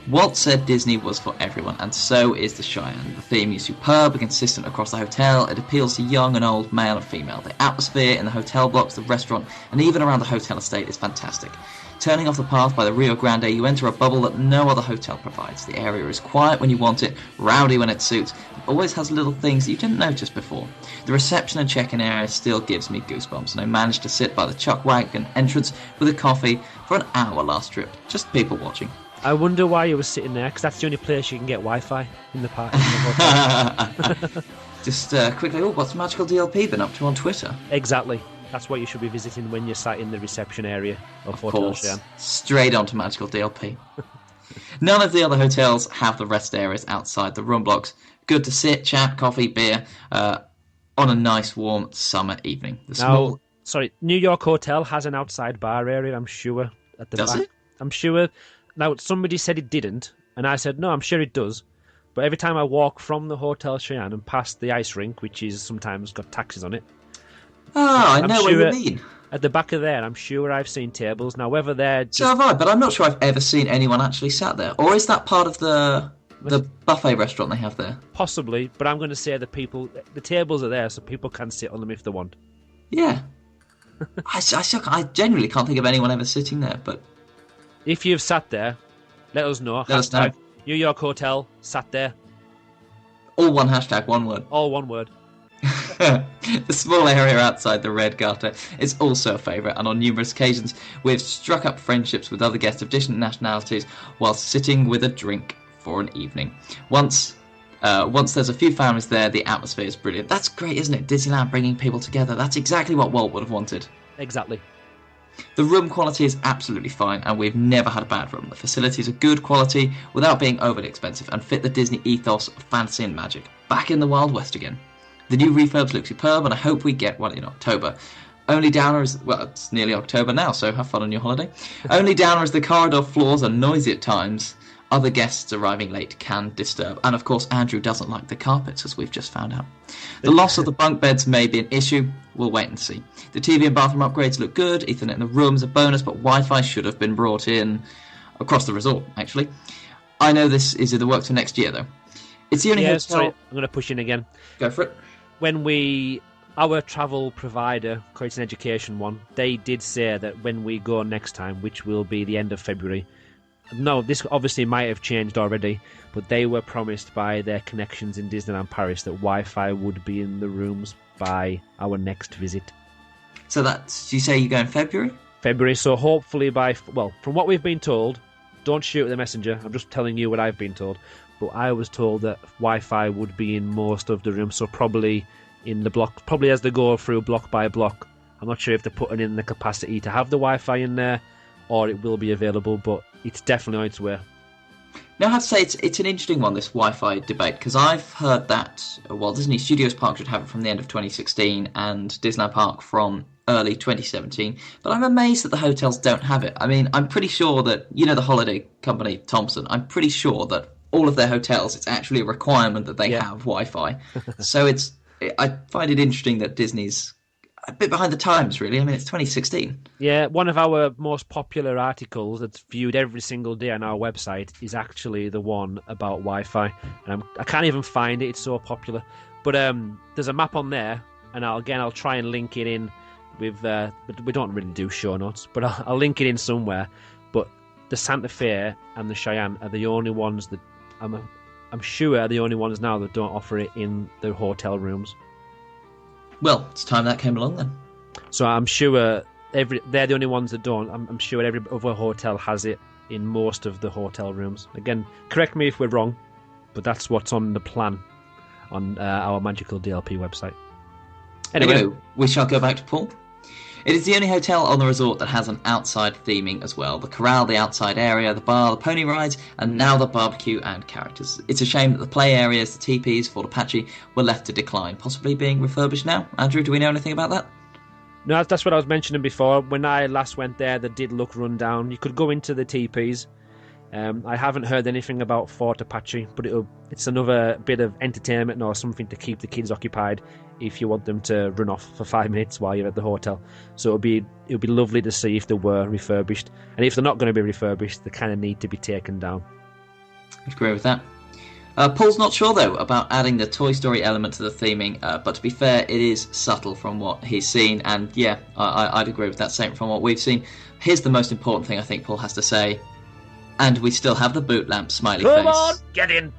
Walt said Disney was for everyone, and so is the Cheyenne. The theme is superb and consistent across the hotel. It appeals to young and old, male and female. The atmosphere in the hotel blocks, the restaurant, and even around the hotel estate is fantastic. Turning off the path by the Rio Grande, you enter a bubble that no other hotel provides. The area is quiet when you want it, rowdy when it suits. It always has little things that you didn't notice before. The reception and check-in area still gives me goosebumps, and I managed to sit by the Chuck Wagon entrance with a coffee for an hour last trip, just people watching. I wonder why you were sitting there, because that's the only place you can get Wi-Fi in the park. In the hotel. Just quickly, what's Magical DLP been up to on Twitter? Exactly. That's what you should be visiting when you're sat in the reception area of Hotel Cheyenne. Straight on to Magical DLP. None of the other hotels have the rest areas outside the room blocks. Good to sit, chat, coffee, beer, on a nice warm summer evening. New York Hotel has an outside bar area, I'm sure, at the back. Does it? I'm sure. Now, somebody said it didn't, and I said, no, I'm sure it does. But every time I walk from the Hotel Cheyenne and past the ice rink, which is sometimes got taxis on it. I know what you mean. At the back of there, I'm sure I've seen tables. Now, whether they're just... So have I, but I'm not sure I've ever seen anyone actually sat there. Or is that part of the buffet restaurant they have there? Possibly, but I'm going to say the tables are there so people can sit on them if they want. Yeah. I genuinely can't think of anyone ever sitting there, but... If you've sat there, let us know. Let us know. New York Hotel, sat there. All one hashtag, one word. All one word. The small area outside the Red Garter is also a favourite, and on numerous occasions we've struck up friendships with other guests of different nationalities while sitting with a drink for an evening. Once there's a few families there, the atmosphere is brilliant. That's great, isn't it? Disneyland bringing people together. That's exactly what Walt would have wanted. Exactly. The room quality is absolutely fine, and we've never had a bad room. The facilities are good quality without being overly expensive and fit the Disney ethos of fantasy and magic. Back in the Wild West again. The new refurbs look superb, and I hope we get one in October. Only downer is... Well, it's nearly October now, so have fun on your holiday. Only downer is the corridor floors are noisy at times. Other guests arriving late can disturb. And, of course, Andrew doesn't like the carpets, as we've just found out. The loss of the bunk beds may be an issue. We'll wait and see. The TV and bathroom upgrades look good. Ethernet in the room's a bonus, but Wi-Fi should have been brought in across the resort, actually. I know this is in the works for next year, though. It's the only hotel... Sorry, I'm going to push in again. Go for it. Our travel provider, Creating Education one, they did say that when we go next time, which will be the end of February... No, this obviously might have changed already, but they were promised by their connections in Disneyland Paris that Wi-Fi would be in the rooms by our next visit. So that's... You say you go in February? February, so hopefully from what we've been told, don't shoot at the messenger, I'm just telling you what I've been told, but I was told that Wi-Fi would be in most of the rooms, so probably in the block, probably as they go through block by block. I'm not sure if they're putting in the capacity to have the Wi-Fi in there, or it will be available, but it's definitely on its way. Now, I have to say, it's an interesting one, this Wi-Fi debate, because I've heard that, Disney Studios Park should have it from the end of 2016, and Disneyland Park from early 2017, but I'm amazed that the hotels don't have it. I mean, I'm pretty sure that, the holiday company, Thompson, I'm pretty sure that all of their hotels, it's actually a requirement that they have Wi-Fi. So I find it interesting that Disney's a bit behind the times, really. I mean, it's 2016. Yeah, one of our most popular articles that's viewed every single day on our website is actually the one about Wi-Fi. And I can't even find it, it's so popular. But there's a map on there, and I'll try and link it in with... but we don't really do show notes, but I'll link it in somewhere. But the Santa Fe and the Cheyenne are the only ones that... I'm sure are the only ones now that don't offer it in the hotel rooms. Well, it's time that came along then. So I'm sure they're the only ones that don't. I'm sure every other hotel has it in most of the hotel rooms. Again, correct me if we're wrong, but that's what's on the plan on our Magical DLP website. Anyway, we shall go back to Paul. It is the only hotel on the resort that has an outside theming as well. The corral, the outside area, the bar, the pony rides, and now the barbecue and characters. It's a shame that the play areas, the teepees, Fort Apache, were left to decline, possibly being refurbished now. Andrew, do we know anything about that? No, that's what I was mentioning before. When I last went there, they did look run down. You could go into the teepees. I haven't heard anything about Fort Apache, but it's another bit of entertainment or something to keep the kids occupied if you want them to run off for 5 minutes while you're at the hotel. So it'll be lovely to see if they were refurbished. And if they're not going to be refurbished, they kind of need to be taken down. I agree with that. Paul's not sure, though, about adding the Toy Story element to the theming, but to be fair, it is subtle from what he's seen, and yeah, I'd agree with that statement from what we've seen. Here's the most important thing I think Paul has to say, and we still have the boot lamp smiley face. Come on, get in!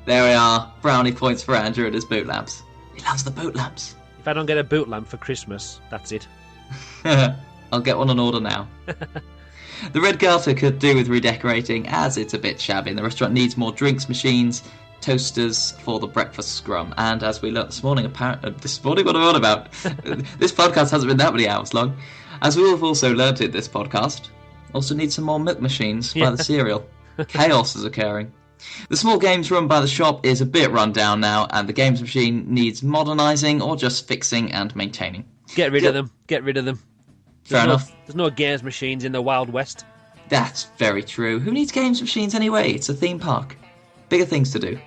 There we are, brownie points for Andrew and his boot lamps. He loves the boot lamps. If I don't get a boot lamp for Christmas, that's it. I'll get one on order now. The Red Garter could do with redecorating, as it's a bit shabby, and the restaurant needs more drinks machines, toasters for the breakfast scrum, and as we learnt this morning, what am I on about? This podcast hasn't been that many hours long. As we have also learnt in this podcast, also need some more milk machines by the cereal. Chaos is occurring. The small games room by the shop is a bit run down now, and the games machine needs modernising or just fixing and maintaining. Get rid of them. Get rid of them. Fair enough. There's no games machines in the Wild West. That's very true. Who needs games machines anyway? It's a theme park. Bigger things to do.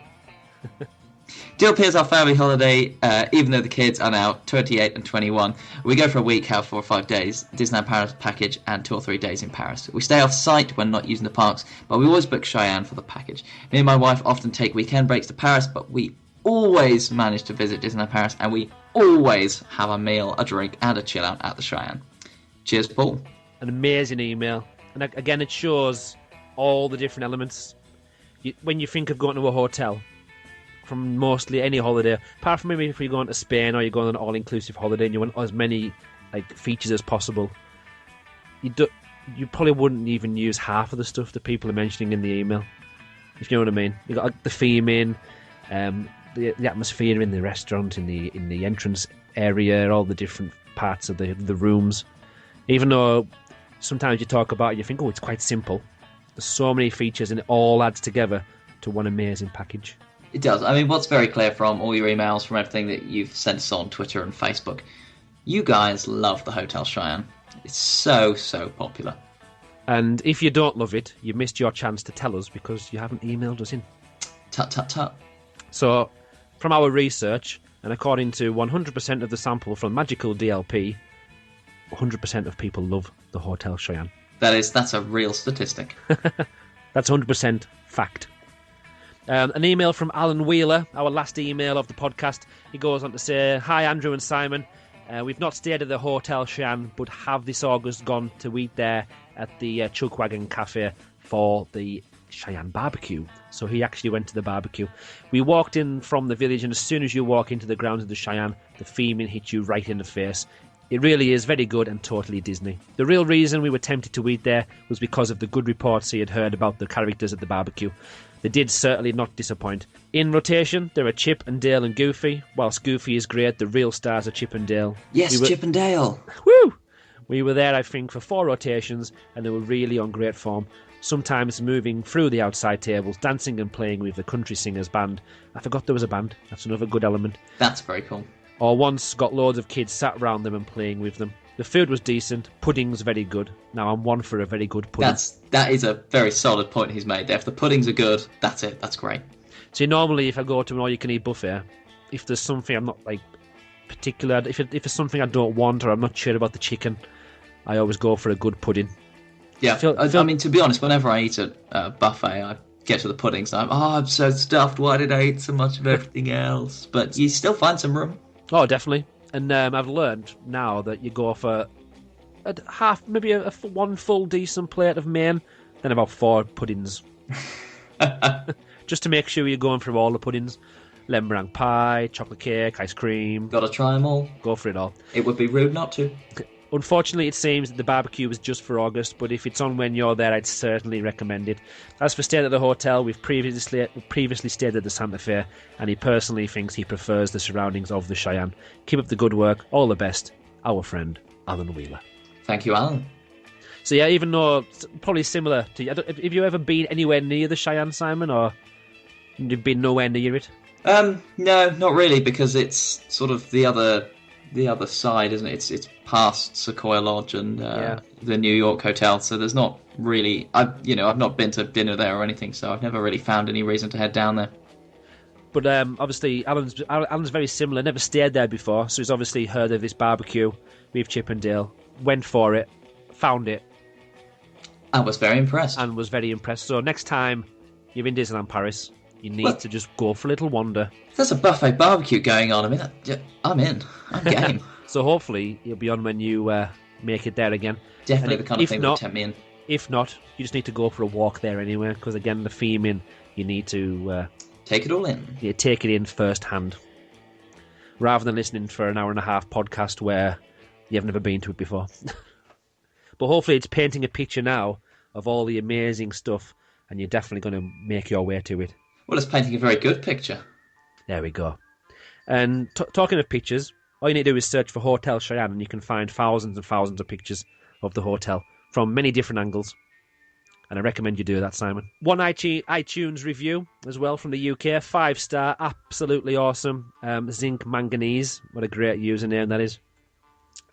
Deal appears our family holiday, even though the kids are now 28 and 21. We go for a week, have 4 or 5 days, Disneyland Paris package, and 2 or 3 days in Paris. We stay off-site when not using the parks, but we always book Cheyenne for the package. Me and my wife often take weekend breaks to Paris, but we always manage to visit Disneyland Paris, and we always have a meal, a drink, and a chill-out at the Cheyenne. Cheers, Paul. An amazing email. And again, it shows all the different elements. When you think of going to a hotel, from mostly any holiday, apart from maybe if you're going to Spain or you're going on an all-inclusive holiday and you want as many features as possible, you probably wouldn't even use half of the stuff that people are mentioning in the email, if you know what I mean. You got the theming, the atmosphere in the restaurant, in the entrance area, all the different parts of the rooms. Even though sometimes you talk about it, you think, oh, it's quite simple. There's so many features and it all adds together to one amazing package. It does. I mean, what's very clear from all your emails, from everything that you've sent us on Twitter and Facebook, you guys love the Hotel Cheyenne. It's so, so popular. And if you don't love it, you missed your chance to tell us because you haven't emailed us in. Tut, tut, tut. So, from our research, and according to 100% of the sample from Magical DLP, 100% of people love the Hotel Cheyenne. That's a real statistic. That's 100% fact. An email from Alan Wheeler, our last email of the podcast. He goes on to say, "Hi Andrew and Simon, we've not stayed at the Hotel Cheyenne, but have this August gone to eat there at the Chuckwagon Cafe for the Cheyenne barbecue." So he actually went to the barbecue. We walked in from the village, and as soon as you walk into the grounds of the Cheyenne, the theming hits you right in the face. It really is very good and totally Disney. The real reason we were tempted to eat there was because of the good reports he had heard about the characters at the barbecue. They did certainly not disappoint. In rotation, there are Chip and Dale and Goofy. Whilst Goofy is great, the real stars are Chip and Dale. Yes, Chip and Dale. Woo! We were there, I think, for 4 rotations, and they were really on great form. Sometimes moving through the outside tables, dancing and playing with the country singers band. I forgot there was a band. That's another good element. That's very cool. Or once got loads of kids sat around them and playing with them. The food was decent. Pudding's very good. Now I'm one for a very good pudding. That is a very solid point he's made there. If the puddings are good, that's it. That's great. See, normally if I go to an all-you-can-eat buffet, if there's something I'm not particular, if it's something I don't want or I'm not sure about the chicken, I always go for a good pudding. Yeah, I mean, to be honest, whenever I eat at a buffet, I get to the puddings and I'm so stuffed. Why did I eat so much of everything else? But you still find some room. Oh, definitely. And I've learned now that you go for maybe one full decent plate of main, then about 4 puddings. Just to make sure you're going through all the puddings. Lemon meringue pie, chocolate cake, ice cream. Gotta try them all. Go for it all. It would be rude not to. Unfortunately, it seems that the barbecue is just for August, but if it's on when you're there, I'd certainly recommend it. As for staying at the hotel, we've previously stayed at the Santa Fe, and he personally thinks he prefers the surroundings of the Cheyenne. Keep up the good work. All the best. Our friend, Alan Wheeler. Thank you, Alan. So yeah, even though it's probably similar to you, have you ever been anywhere near the Cheyenne, Simon, or you've been nowhere near it? No, not really, because it's sort of the other side, isn't it? It's past Sequoia Lodge and the New York Hotel, so there's not really. I've not been to dinner there or anything, so I've never really found any reason to head down there. But obviously, Alan's very similar. Never stayed there before, so he's obviously heard of this barbecue with Chip and Dale. Went for it, found it, I was very impressed. So next time you're in Disneyland Paris, you need to just go for a little wander. If there's a buffet barbecue going on, I mean, I'm in. I'm game. So hopefully you'll be on when you make it there again. Definitely the kind of thing that would tempt me in. If not, you just need to go for a walk there anyway, because again, the theming, you need to... take it all in. Yeah, take it in firsthand. Rather than listening for an hour and a half podcast where you've never been to it before. But hopefully it's painting a picture now of all the amazing stuff, and you're definitely going to make your way to it. Well, it's painting a very good picture. There we go. And talking of pictures, all you need to do is search for Hotel Cheyenne, and you can find thousands and thousands of pictures of the hotel from many different angles. And I recommend you do that, Simon. One iTunes review as well from the UK. 5-star, absolutely awesome. Zinc Manganese. What a great username that is.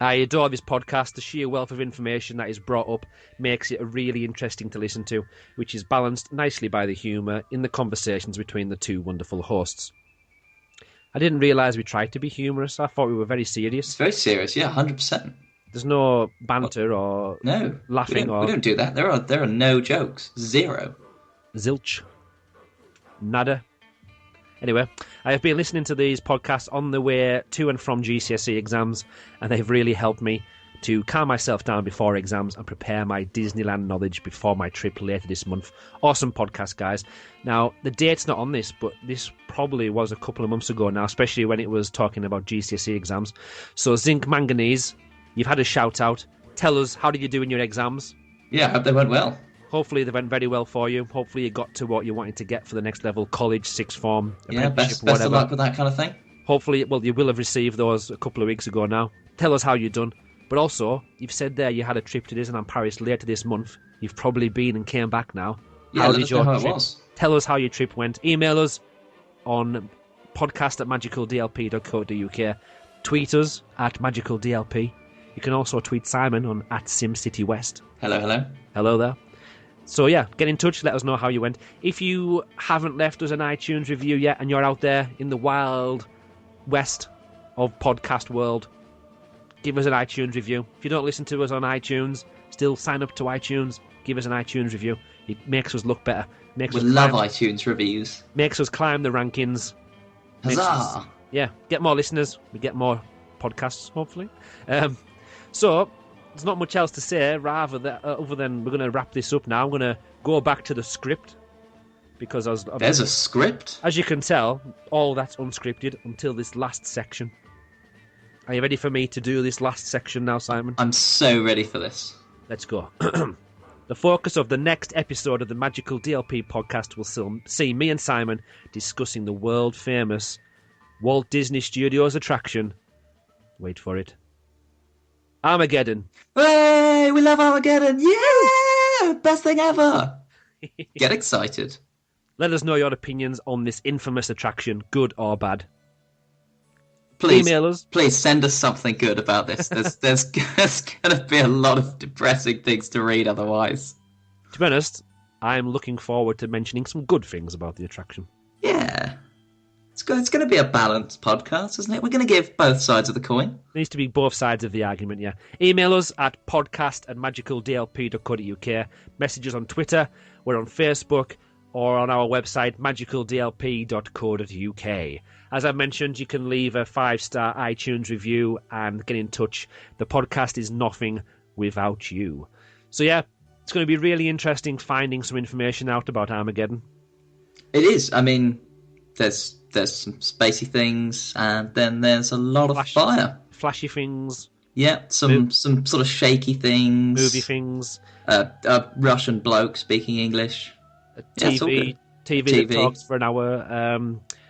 I adore this podcast. The sheer wealth of information that is brought up makes it really interesting to listen to, which is balanced nicely by the humour in the conversations between the two wonderful hosts. I didn't realise we tried to be humorous. I thought we were very serious. It's very serious, yeah, 100%. There's no banter or laughing we don't do that. There are no jokes. Zero. Zilch. Nada. Anyway, I have been listening to these podcasts on the way to and from GCSE exams, and they've really helped me to calm myself down before exams and prepare my Disneyland knowledge before my trip later this month. Awesome podcast, guys. Now, the date's not on this, but this probably was a couple of months ago now, especially when it was talking about GCSE exams. So, Zinc Manganese, you've had a shout-out. Tell us, how did you do in your exams? Yeah, I hope they went well. Hopefully they went very well for you. Hopefully you got to what you wanted to get for the next level, college, sixth form, apprenticeship, best whatever. of luck with that kind of thing. Hopefully, well, you will have received those a couple of weeks ago now. Tell us how you've done. But also, you've said there you had a trip to Disneyland Paris later this month. You've probably been and came back now. Yeah, let us know how it was. Tell us how your trip went. Email us on podcast@magicaldlp.co.uk. Tweet us at magicaldlp. You can also tweet Simon on @SimCityWest. Hello. Hello there. So yeah, get in touch, let us know how you went. If you haven't left us an iTunes review yet and you're out there in the wild west of podcast world, give us an iTunes review. If you don't listen to us on iTunes, still sign up to iTunes, give us an iTunes review. It makes us look better. We love iTunes reviews. Makes us climb the rankings. Huzzah! Get more listeners, we get more podcasts, hopefully. So, there's not much else to say, other than we're going to wrap this up now. I'm going to go back to the script, because there's a script? As you can tell, all that's unscripted until this last section. Are you ready for me to do this last section now, Simon? I'm so ready for this. Let's go. The focus of the next episode of the Magical DLP podcast will see me and Simon discussing the world-famous Walt Disney Studios attraction. Wait for it. Armageddon. Hey, we love Armageddon. Yeah! Best thing ever. Get excited. Let us know your opinions on this infamous attraction, good or bad. Please, email us. Please send us something good about this. There's going to be a lot of depressing things to read otherwise. To be honest, I'm looking forward to mentioning some good things about the attraction. Yeah. It's going to be a balanced podcast, isn't it? We're going to give both sides of the coin. It needs to be both sides of the argument, yeah. Email us at podcast@magicaldlp.co.uk. Message us on Twitter. We're on Facebook or on our website, magicaldlp.co.uk. As I mentioned, you can leave a 5-star iTunes review and get in touch. The podcast is nothing without you. So yeah, it's going to be really interesting finding some information out about Armageddon. It is. I mean, there's some spacey things, and then there's a lot of fire. Flashy things. Yeah, some sort of shaky things. Movie things. A Russian bloke speaking English. TV that talks for an hour.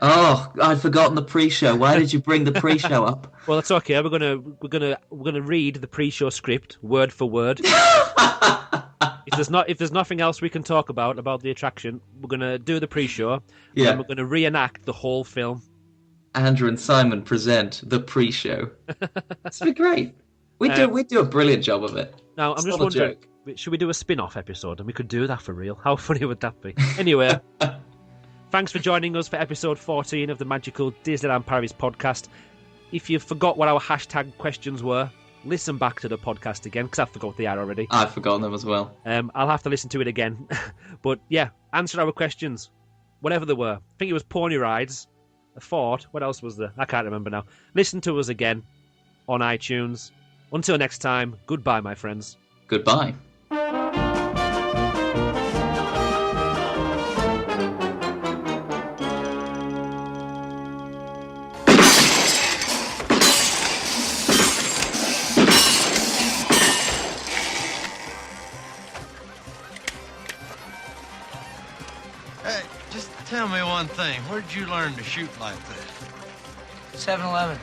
I'd forgotten the pre-show. Why did you bring the pre-show up? Well, it's okay. We're gonna read the pre-show script word for word. If there's nothing else we can talk about the attraction, we're gonna do the pre-show. Yeah. And we're gonna reenact the whole film. Andrew and Simon present the pre-show. It's been great. We do a brilliant job of it. Now I'm just wondering, should we do a spin-off episode? And we could do that for real. How funny would that be? Anyway, thanks for joining us for episode 14 of the Magical Disneyland Paris podcast. If you forgot what our hashtag questions were, listen back to the podcast again, because I forgot what they are already. I've forgotten them as well. I'll have to listen to it again. But yeah, answer our questions, whatever they were. I think it was pony rides, a fort. What else was there? I can't remember now. Listen to us again on iTunes. Until next time, goodbye, my friends. Goodbye. Hey, just tell me one thing. Where did you learn to shoot like that? 7-Eleven.